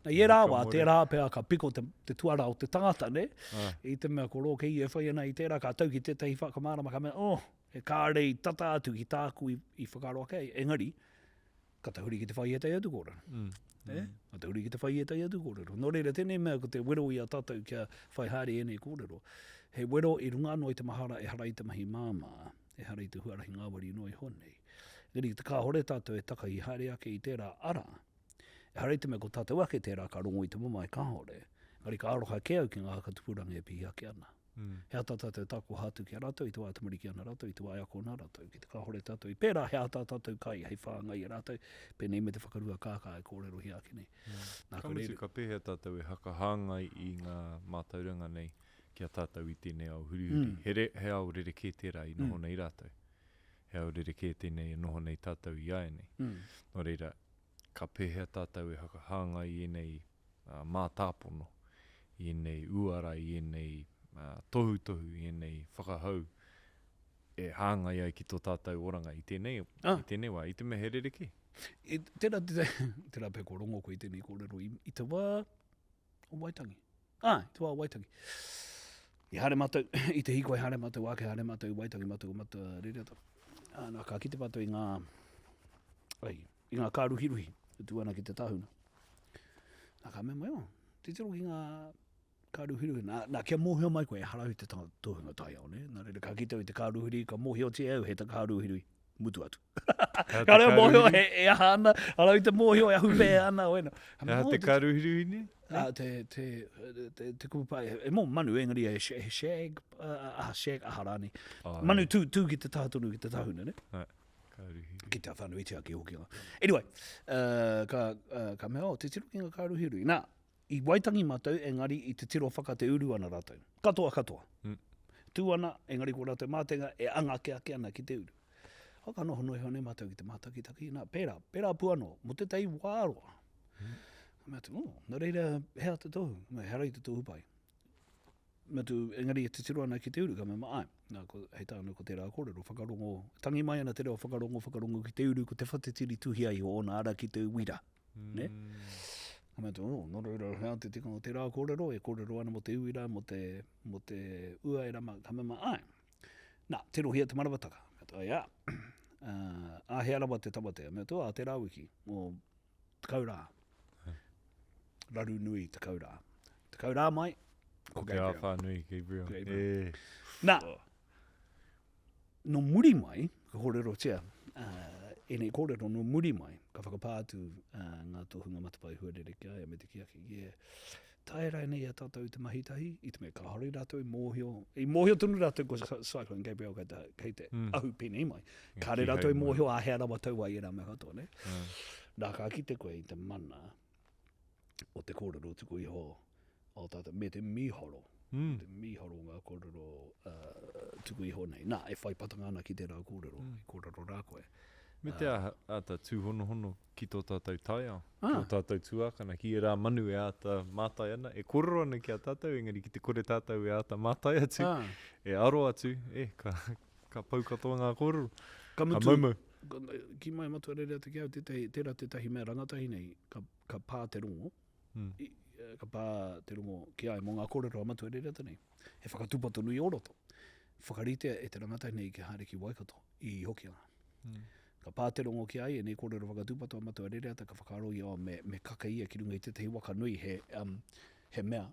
Na i rāwa, te rā pēr ka piko te tuara o te tangata, ne? I te mea koro kei e whai ana i tērā, ka tau ki tētahi whakamārama, ka mea, e kārei tata atu ki tāku i whakaroa kei. Engari, ka tahuri ki te whai e tai atu kōrero. Ka tahuri ki te whai e tai atu kōrero. Nō reira, tēnei mea ko te wero i a tātou kia whai hāre enei kōrero. He wero i runga anō i te mahara e hara i te mahi māma. E hara i te huarahi ngāwari no i honei. Neri, te kāhore tātou e taka i haere ake i tērā ara. E hara i te mea ko tātou ake tērā ka rongo i te mama e kāhore. Ngari ka aroha ke au ki ngā katupuranga e pihi ake ana. Hea tātou tāko hātu ki a rātou, i te wā tamariki ana rātou, i te wā eako nā rātou, ki te kāhore tātou i pērā, hea tātou kai, hei whāngai i rātou, pēnei me te whakarua kākā e kōrero hi ake nei. Kamutu ka pēhea tātou e hakahāngai i ngā Mātauranga nei, kia tātou i tēnei au hurihuri. He au rereke tērā i noho nei rātou. He au rereke tēnei i noho nei tātou i aenei. Nō reira, ka pēhea tātou e hakahāngai i nei mātāpono, i nei uara, i nei tohu, i nei whakahau. E hāngai ai ki tō tātou oranga i tēnei wā, i te mea he rereke. Tērā pē korongo ko i tēnei kōrero, i te wā o Waitangi. I te wā o Waitangi. I hare mātou, i te hiko e hare mātou, ake hare mātou, Waitangi mātou, mātua rereta. Nā ka kite mātou i ngā kāruhiruhi, tuana ki te tāhuna. Nā ka mea mai o, te tiro ki ngā kāruhiruhi. Nā kia mōhio mai koe e harau te tōhunga tai au, ne? Nā reira ka kite i te kāruhiruhi, ka mōhio te au he te kāruhiruhi. Mutu atu. Ka reo mōhio e aha ana, harau te mōhio e ahu pē ana, oena. Hea te kāruhiruhi ne? Te kupai, e mō manu engari e shag aharani. Manu tū ki te tātunu ki te tāhuna, ne? Ki te whanu i te ake hoki. Anyway, ka mea o, te tiro ki ngā kāruhirui. Nā, i Waitangi mātou, engari i te tiro whaka te uru ana rātou. Katoa. Tūana, engari ko rātou mātenga, e anga ake ana ki te uru. Haka noho noi hone mātou ki te mātakitaki. Nā, pērā puano, mo te tei wāroa. Mea te, nā reira, hea te tohu, hea rei te tohu pai. engari e te tiro ana ki te uru, ka me ai, nā ko, hei tāna ko te rā kōrero, whakarongo, tangi mai ana te reo whakarongo ki te uru, ko te whatetiri tuhia i o ona ara ki te uira, ne? Ka me nō reira hea te tika o te rā kōrero, e kōrero ana mo te uira, mo te ua e rama, ka me ai. Nā, te rohia te marawataka, me tō, ia, a he arawa te tawatea, me tō, a te rāwiki, o te kaurā, raru nui te kaurā. Te kaurā mai, ko Te awha nui, Gabriel. Nā, no muri mai, ka kōrero tia, enei kōrero no muri mai, ka whakapātu ngā tohunga matapai huarere kia, e me te kiaki, tae rai nei a tātou te mahitahi, i te me ka hori rātou i mōhio tunu rātou ko Cyclone Gabriel kei te ahu pene mai. Ka re rātou i mōhio a hea rawa tau ai e rā me katoa, ne? Nā ka ki te koe i te mana o te kōrero tuku iho o tātou, me te mihoro. Te mihoro ngā kōrero tuku iho nei. Nā, e whai patanga ana ki te rā kōrero, kōrero rā koe. Me te ata tūhono ki tō tātou taiao, tō tātou tuakana, ki e rā manu e ata mātai ana, e kororo ana ki a tātou, engari ki te kore tātou e ata mātai atu, e aro atu, ka pau katoa ngā kōrero, ka maumau. Ki mai matua rere atu ki au, tērā te tahi mea rangatahi nei, ka pā te rongo, ka pā te rongo ki ai mō ngā kōrero a matua rere atu nei, he whakatūpato nui oroto, whakaritea e te rangatahi nei ki haere ki Waikato, i Hokianga. Ka pāterongo ki ai, e nei kōrero whakatūpato a matua rere ata, ka whakaro i o me kakaia ki runga i te waka nui he mea,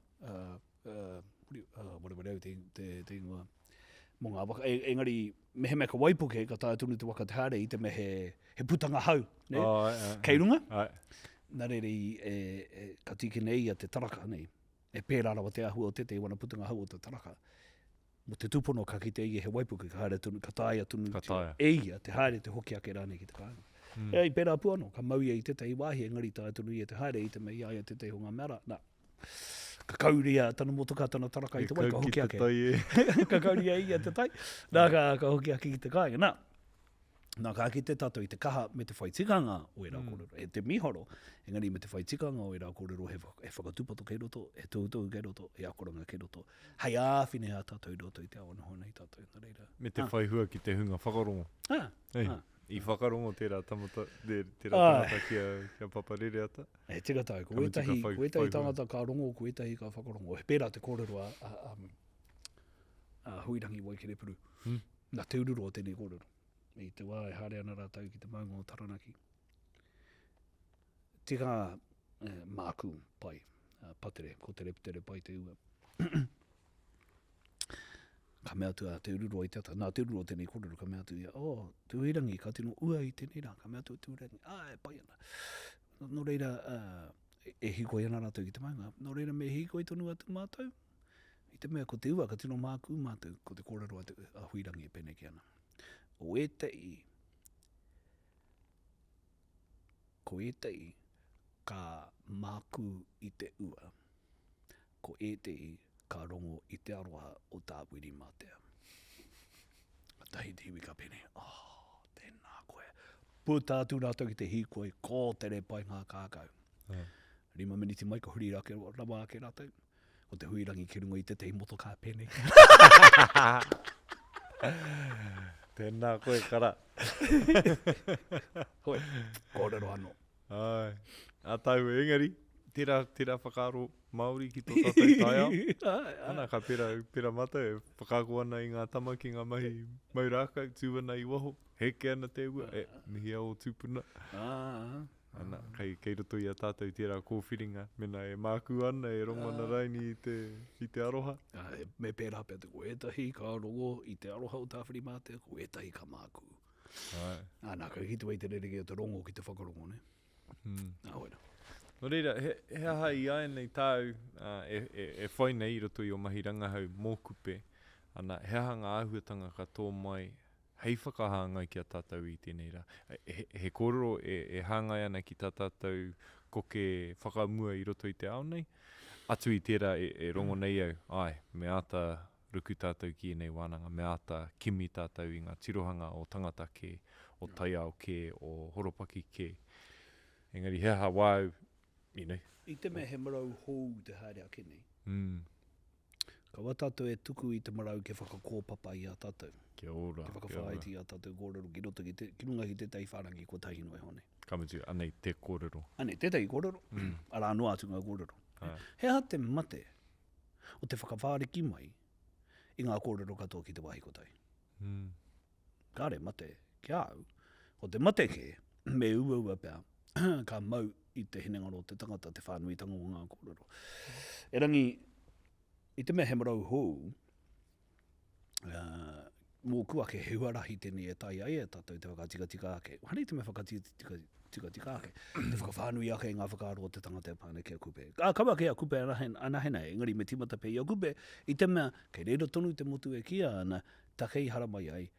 wharewareu te ingoa, mō ngā waka, engari, me he mea ka waipuke, ka tāia tunu te waka te hare, i te me he putanga hau, ne? Kei runga? Nā rere ka tiki nei a te taraka nei, e pērā rawa te ahua o te wana putanga hau o te taraka. Mo te tūpono ka ki te ia he waipuke, ka tāia tunu eia, te haere te hoki ake rāne ki te kāinga. E i pērā puano, ka mau ia i tētai wāhi, engari tāia tunu ia te haere, i te mea ia tētai honga mera. Nā, ka kauria tana motoka tana taraka i te wai, ka hoki ake. Ka kauria ia te tai, nā ka hoki ake ki te kāinga. Nā ka ki te tātou i te kaha me te whaitikanga o e rā kōrero, e te mihoro, engari me te whaitikanga o e rā kōrero he whakatūpato kei roto, he tūtau kei roto, he akoranga kei roto. Hei āwhine a tātou i roto i te awana hona i tātou. Me te whaihua ki te hunga whakarongo. I whakarongo tērā tamata, tērā tangata kia paparere ata. E tika tai, ko etahi tangata ka rongo, ko etahi ka whakarongo. He pērā te kōrero a huirangi wai kere puru. Nā te ururo o tēnei kōrero. I te wā e hare ana rātau ki te maunga o Taranaki. Tika māku pai, patere, ko te reptere pai te ua. Ka mea tua te ururo i tata, nā te ururo tēnei kōrero ka mea tua, te uirangi, ka tino ua i tēnei rā, ka mea tua te uirangi, e pai ana. Nō reira, e hikoi ana rātau ki te maunga, nō reira me hikoi tonu atu mātou, i te mea ko te ua, ka tino māku mātou, ko te kōrero a huirangi e pene ki ana. O etei, ko etei ka māku i te ua, ko etei ka rongo i te aroha o tā wiri mātea. Tahi te hiwi ka pene, tēnā koe. Pūtātu rātou ki te hikoi, ko tere pai ngā kākau. 5 miniti mai ka huri rawa ake rātou, o te huirangi ki rungo i te tei moto kā pene. Tēnā koe kara. Hoi, kōrero anō. Ai, a tau engari, tērā whakaro Māori ki tō tātou taiao. Ana ka pera mata e whakako ana i ngā tama ki ngā mahi maurākau, tūwana i waho, heke ana te ua, mihia o Tūpuna. Ana, kei roto i a tātou tērā kōwhiringa, mena e māku ana, e rongo ana raini i te aroha. Me pērā pēr te ko etahi ka rongo i te aroha o tāwhiri mātea, ko etahi ka māku. Nā, ka hitu ei te rerege o te rongo ki te whakarongo, ne? Nā, hoera. No reira, he aha i ai nei tāu, e whai nei roto i o mahi rangahau mō Kupe, ana he aha ngā āhuatanga ka tō mai, hei whakahāngai ki a tātou i tēnei rā. He kōrero e hāngai ana ki tā tātou koke whakamua i roto i te ao nei. Atu i tērā e rongo nei au, me ata ruku tātou ki nei Wānanga, me ata kimi tātou i ngā tirohanga o tangata ke, o taiao ke, o horopaki ke. Engari he aha wāu, I te mea he marau hou te haere a kenei. Ka wā tātou e tuku i te marau ke whakakōpapa i a tātou. Kia ora. Ke whakawhaiti i a tātou kōrero ki roto ki runga ki te teiwharangi ko tahi noi hone. Kamutu, anei te kōrero. Ane, tētai kōrero. Ara noa atu ngā kōrero. Hea te mate o te whakawhariki mai i ngā kōrero katoa ki te wahi ko tai. Kāre mate, kia au. O te mate ke, me ua pēr, ka mau i te hinengaro te tangata te whānuitanga o ngā kōrero. E rangi, i te mea he marau hou, mō kua ke heuarahi tēnei e tai ai e tātou te whakatika ake. Hane te mea whakatika ake. Te whakawhānui ake ngā whakaaro o te tangata e pāne kia kupe. Kawa kia kupe anahena e, ngari me timata pe ia kupe, i te mea, kei reira tonu te motu e kia ana, takei haramai ai,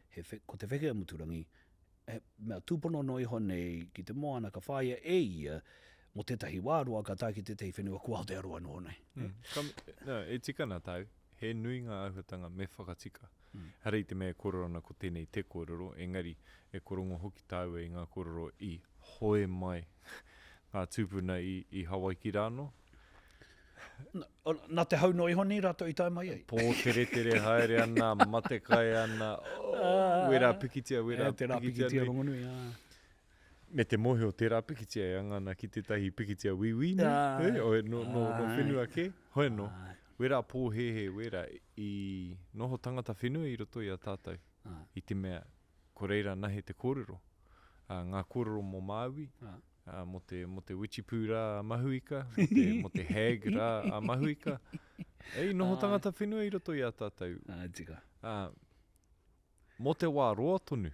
ko te whekea muturangi, mea tūpono noi honei, ki te moana ka whaia e ia, mo tētahi wārua ka tai ki tētahi whenua kua te aroa no nei. E tikana tau, he nui ngā auhatanga me whakatika. Harei te mea kororona ko tēnei te kōrero, engari e korongo hoki tau e ngā kōrero i hoe mai ngā tūpuna i Hawaii ki rāno. Nā te hau noi honi rato i tai mai ei? Pō tere haere ana, mate kai ana, wera pikitia, Te rā pikitia rongonui, Me te mohe o te rā pikitia e angana ki tētahi pikitia wiwi, o no whenua ke, hoi no. Wera pō he wera i noho tangata whenua i roto i a tātou. I te mea, ko reira nahe te kōrero. Ngā kōrero mō Māui, mo te wichipū rā a mahuika, mo te hag rā a mahuika. Ei, noho tangata whenua i roto i a tātou. Tika. Mo te wā roa tonu.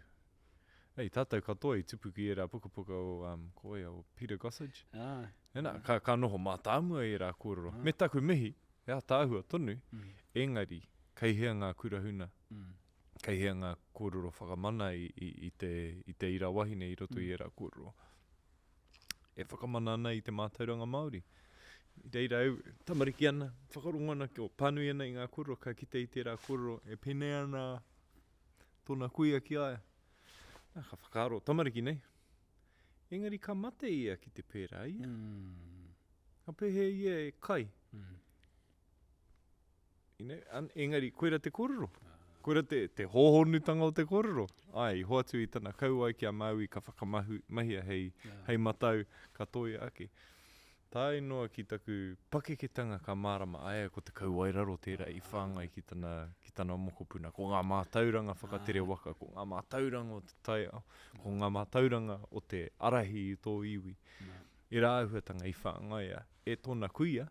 Ei, tātou katoa i tupu ki e rā pukapuka o koe o Peter Gossage. Ka noho mātāmua i rā kōrero. Me taku mihi, ea tāhua tonu, engari, kei hea ngā kurahuna, kei hea ngā kōrero whakamana i te ira wahine i roto i e rā kōrero. E whakamana ana i te Mātauranga Māori. I te ira au, tamariki ana, whakarongo ana, o pānui ana i ngā kōrero, ka kite i te rā kōrero, e pene ana tōna kuia ki aia. Ka whakaaro, tamariki nei. Engari ka mate ia ki te pērā ia. Ka pehe ia e kai. Engari, koera te kōrero. Koera te hōhonutanga o te kōrero. Ai, hoatu i tana kauai ki a Māui ka whakamahia hei matau ka toi ake. Tā inoa ki taku pakeketanga ka mārama aia ko te kauairaro tērā i whāngai ki tana mokopuna. Ko ngā mātauranga whakatere waka, ko ngā mātauranga o te taiao, ko ngā mātauranga o te arahi i tō iwi. I rā auhatanga i whāngai a, e tōna kuia,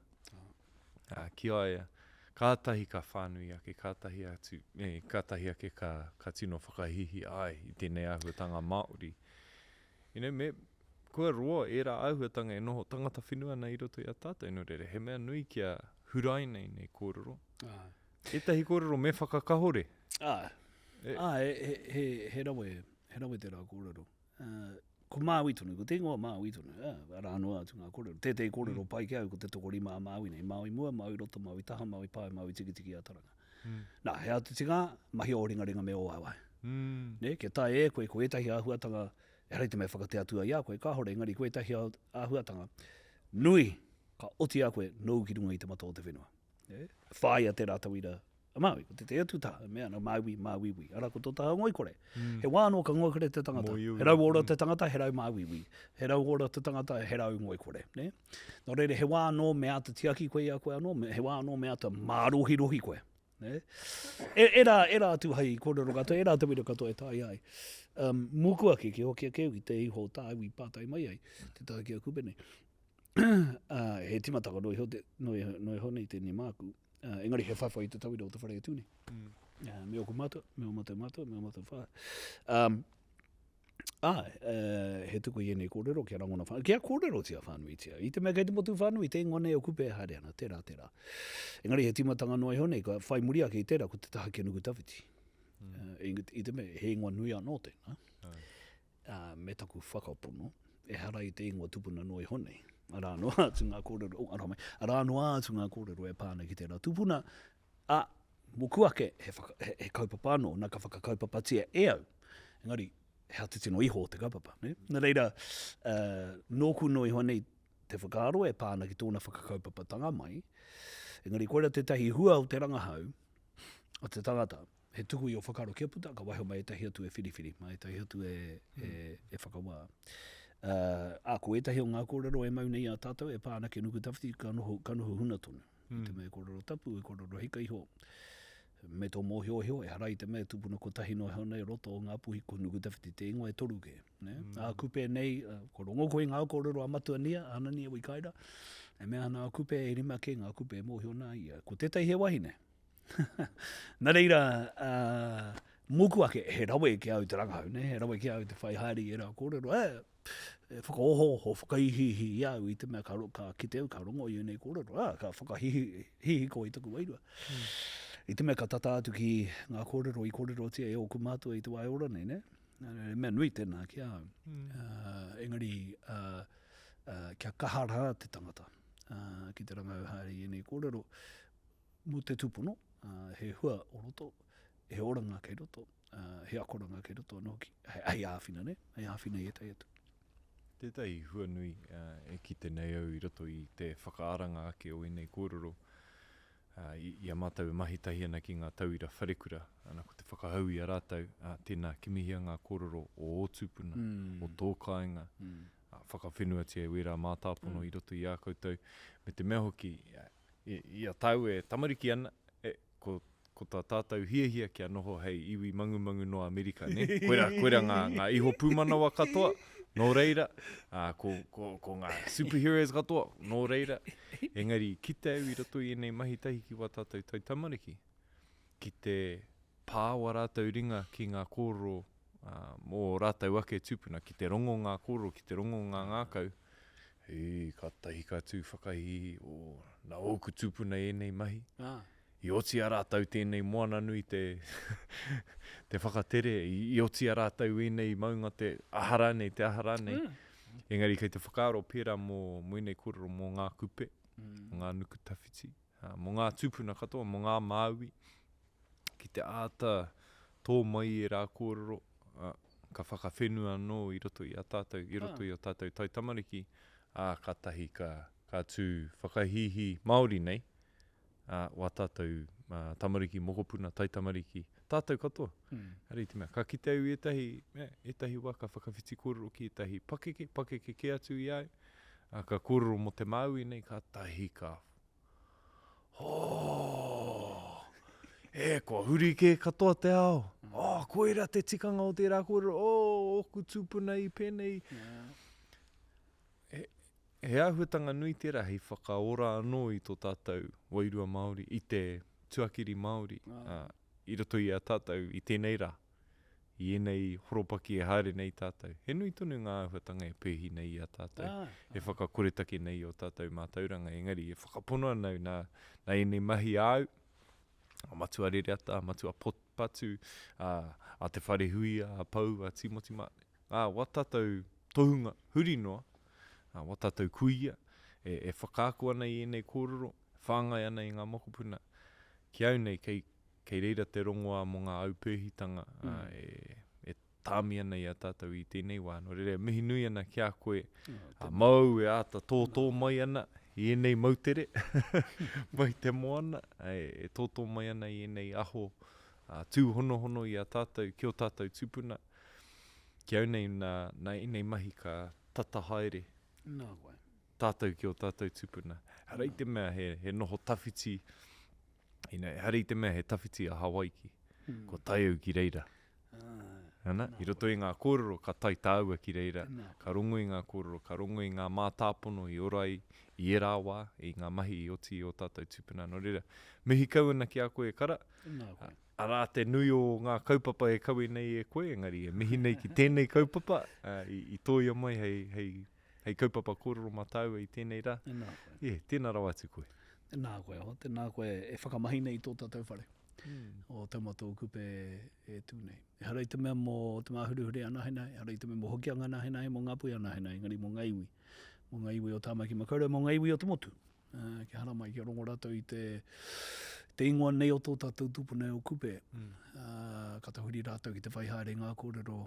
ki aia, kātahi ka whānui ake, kātahi ake ka tino whakahihi ai i tēnei auhatanga Māori. Kua roa, e rā auhatanga e noho tangata whenua nei i roto i a tātou no rere. He mea nui kia hurai nei kōrero. Etahi kōrero me whakakahore. He rawe te rā kōrero. Ko Māui tonu, ko te ingoa Māui tonu. Ara anō atu ngā kōrero. Tētei kōrero pai kia au ko te tokorima a Māui nei. Māui mua, Māui roto, Māui taha, Māui pai, Māui tikitiki a taranga. Nā, he atu tika, mahi o ringa me o awai. Ke tae e koe, ko etahi āhuatanga, e rei te mea whakate atua i a koe, ka hore, engari koe tahi āhuatanga. Nui, ka oti a koe, nou ki runga i te mata o te whenua. Whāia te rātau ira a Māui, ko te atu taha, mea na Māui, ara ko tō taha ngoi kore. He wāno ka ngoi kore te tangata. He rau ora te tangata, he rau Māui. He rau ora te tangata, he rau ngoi kore. Nō reire, he wāno mea te tiaki koe a koe anō, he wāno mea te mārohi koe. E rā atu hei kōrero katoa, e rā te wira katoa e tai ai. Mukua ki hokia keu ki te iho tāu i pātai mai ai, te tā kia kupe nei. He timataka noi honei tēnei māku. Engari he whaiwhai i te tawira o te whare atūne. Me oku mātua, me o mātua whā. He tuku i enei kōrero kia rangona whānui. Kia kōrero tia whānui tia. I te mea kei te motu whānui, te ngone o kupe haere ana, tērā. Engari he timatanga noi honei, ka whai muri ake i tērā ko te taha kia nuku tawhiti. I te mea, he ingoa nui anō tēnā. Me taku whakapono, e hara i te ingoa tūpuna noi honei. Ara noa atu ngā kōrero, ara noa atu ngā kōrero e pāna ki tērā tūpuna. Mukuake he kaupapa anō, nā ka whakakaupapatia e au. Engari, he atu tino iho te kaupapa. Nā reira, nōku noi honei te whakaaro e pāna ki tōna whakakaupapatanga mai. Engari, koera te tahi hua o te rangahau, o te tangata, he tuku I o whakaro kia puta, ka waho mai e tahi atu e whiriwhiri, mai e tahi atu e whakawā. Ko e tahi o ngā kōrero e mau nei a tātou, e pāna ke nuku tawhiti ka noho huna tonu. Te mea kōrero tapu, e kōrero hika iho. Me tō mōhio hio, e harai te mea tūpuna ko tahi no heo nei roto o ngā puhi ko nuku tawhiti te ingoa e toru ke. Kupe nei, korongo koe ngā kōrero a matua nia, ana nia wikaira. E mea ana kupe e rima ke ngā kupe e mōhio nā ia. Ko tētai he wahine. Nā reira, muku ake, he rawe ke au te rangahau, ne? He rawe ke au te whaihari e rā kōrero. E whakaoho, ho whakaihihi au I te mea ka kite au ka rongo I nei kōrero. Ka whakahihi ko I taku wairua. I te mea ka tata atu ki ngā kōrero I kōrero tia e o ku mātua I te wai ora nei, ne? Mea nui tēnā ki au. Engari, kia kahara te tangata ki te rangau hari I nei kōrero. Mo te tūpuno, he hua o roto, he oranga kei roto, he akoranga kei roto, no ki, hei āwhina, ne? Hei āwhina I etai atu. Tētai hua nui e ki te nei au I roto I te whakaaranga ake o nei kōrero. Ia mātou mahitahi ana ki ngā tauira wharekura, ana ko te whakahau I a rātou, tēnā kimihia ngā kōrero o Tūpuna, o tō kāinga, whakawhenuatia e wera mātāpono I roto I a koutou. Me te mea hoki, ia tau e tamariki ana, ko tā tātou hiahia kia noho hei iwi mangumangu no Amerika, ne? Koera ngā iho pūmanawa katoa, nō reira, ko ngā superheroes katoa, nō reira. Engari, ki te au I roto I nei mahitahi ki wā tātou tai tamariki. Ki te pāwa rātou ringa ki ngā kōrero mō rātou ake Tūpuna, ki te rongo ngā kōrero, ki te rongo ngā ngākau. Ka tahi ka tū whakahihi o nā oku Tūpuna nei mahi. I oti a rātou tēnei moana nui te whakatere, I oti a rātou nei maunga te ahara nei. Engari, kei te whakaaro pēra mō nei kōrero mō ngā kupe, ngā nuku tawhiti, mō ngā Tūpuna katoa, mō ngā Māui, ki te āta tō mai e rā kōrero, ka whakawhenua no I roto I a tātou, I roto I a tātou tai tamariki, ka tahi ka tū whakahihi Māori nei, wā tātou tamariki mokopuna, tai tamariki, tātou katoa. Hari te mea, ka kite au etahi waka whakawhiti kōrero ki etahi pakeke ke atu I au, ka kōrero mo te Māui nei, ka tahi ka kua huri ke katoa te ao. Koera te tikanga o te rā kōrero, oku Tūpuna I pēnei. He āhuatanga nui tērā hei whakaora anō I tō tātou wairua Māori, I te tuakiri Māori, I roto I a tātou I tēnei rā, I enei horopaki e haere nei tātou. He nui tonu ngā āhuatanga e pēhi nei I a tātou, he whakakoretake nei o tātou Mātauranga, engari e whakapono anau nā enei mahi au, a matua rereata, a matua patu, a te whare hui, a pau, a timoti mate. Wā tātou tohunga huri noa, wā tātou kuia, e whakaako ana I enei kōrero, whāngai ana I ngā mokopuna. Ki au nei, kei reira te rongoa mo ngā au pēhitanga, e tāmi ana I a tātou I tēnei wā. No rere, mihi nui ana ki a koe, mau e āta tōtō mai ana, I enei mautere, mai te moana, e tōtō mai ana I enei aho, tū hono I a tātou, ki o tātou Tūpuna. Ki au nei, nā enei mahi ka tata haere. Tātou ki o tātou Tūpuna. Harei te mea he noho tawhiti, harei te mea he tawhiti a Hawaiki, ko tai au ki reira. I roto I ngā kōrero, ka tai tāua ki reira, ka rongo I ngā kōrero, ka rongo I ngā mātāpono, I orai, I Arawa, I ngā mahi I oti o tātou Tūpuna. No reira, mihi kauana ki a koe kara, arā te nui o ngā kaupapa e kaue nei e koe, engari e mihi nei ki tēnei kaupapa, I tōia mai hei kaupapa kōrero mātaua I tēnei rā. Tēnā rawa atu koe. Tēnā koe e whakamahi nei tō tātou whare. O te matou kupe e tūnei. Harei te mea mō te māhuruhure ana henai, harei te mea mō hokianga ana henai, mō ngāpui ana henai, ngari mō ngaiwi. Mō ngaiwi o tāmaki makaurau, mō ngaiwi o te motu. Ki hara mai, ki rongo rātou I te ingoa nei o tō tātou tūpuna o kupe. Ka te huri rātou ki te whaihare ngā kōrero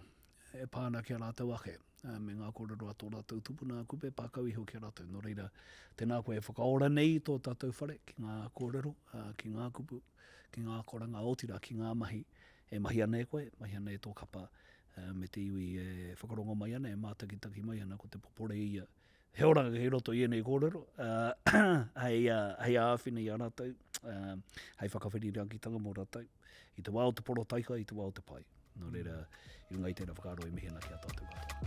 e pāna ki a rātou ake. Me ngā kōrero a tō rātou tūpuna kupe pākau iho ki a rātou. Nō reira, tēnā koe e whakaora nei tō tātou whare ki ngā kōrero, ki ngā kupu, ki ngā koranga otirā, ki ngā mahi. E mahi ana e koe, mahi ana e tō kapa. Me te iwi e whakarongo mai ana, e mātakitaki mai ana ko te popore ia. He oranga hei roto i enei kōrero. Hei āwhina i a rātou. Hei whakawhirirangi mō rātou. I te wā o te poro taika, i te wā o te pai. Nō reira, i runga i tēnā whakaaro e mihena ki a tātou katoa.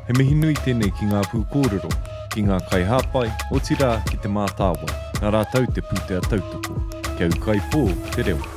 He mihi nui tēnei ki ngā Pū Kōrero, ki ngā kai hāpai, otirā ki te mātua, ngā rātou te pūtea tautoko. Kia ukai pō, te reo.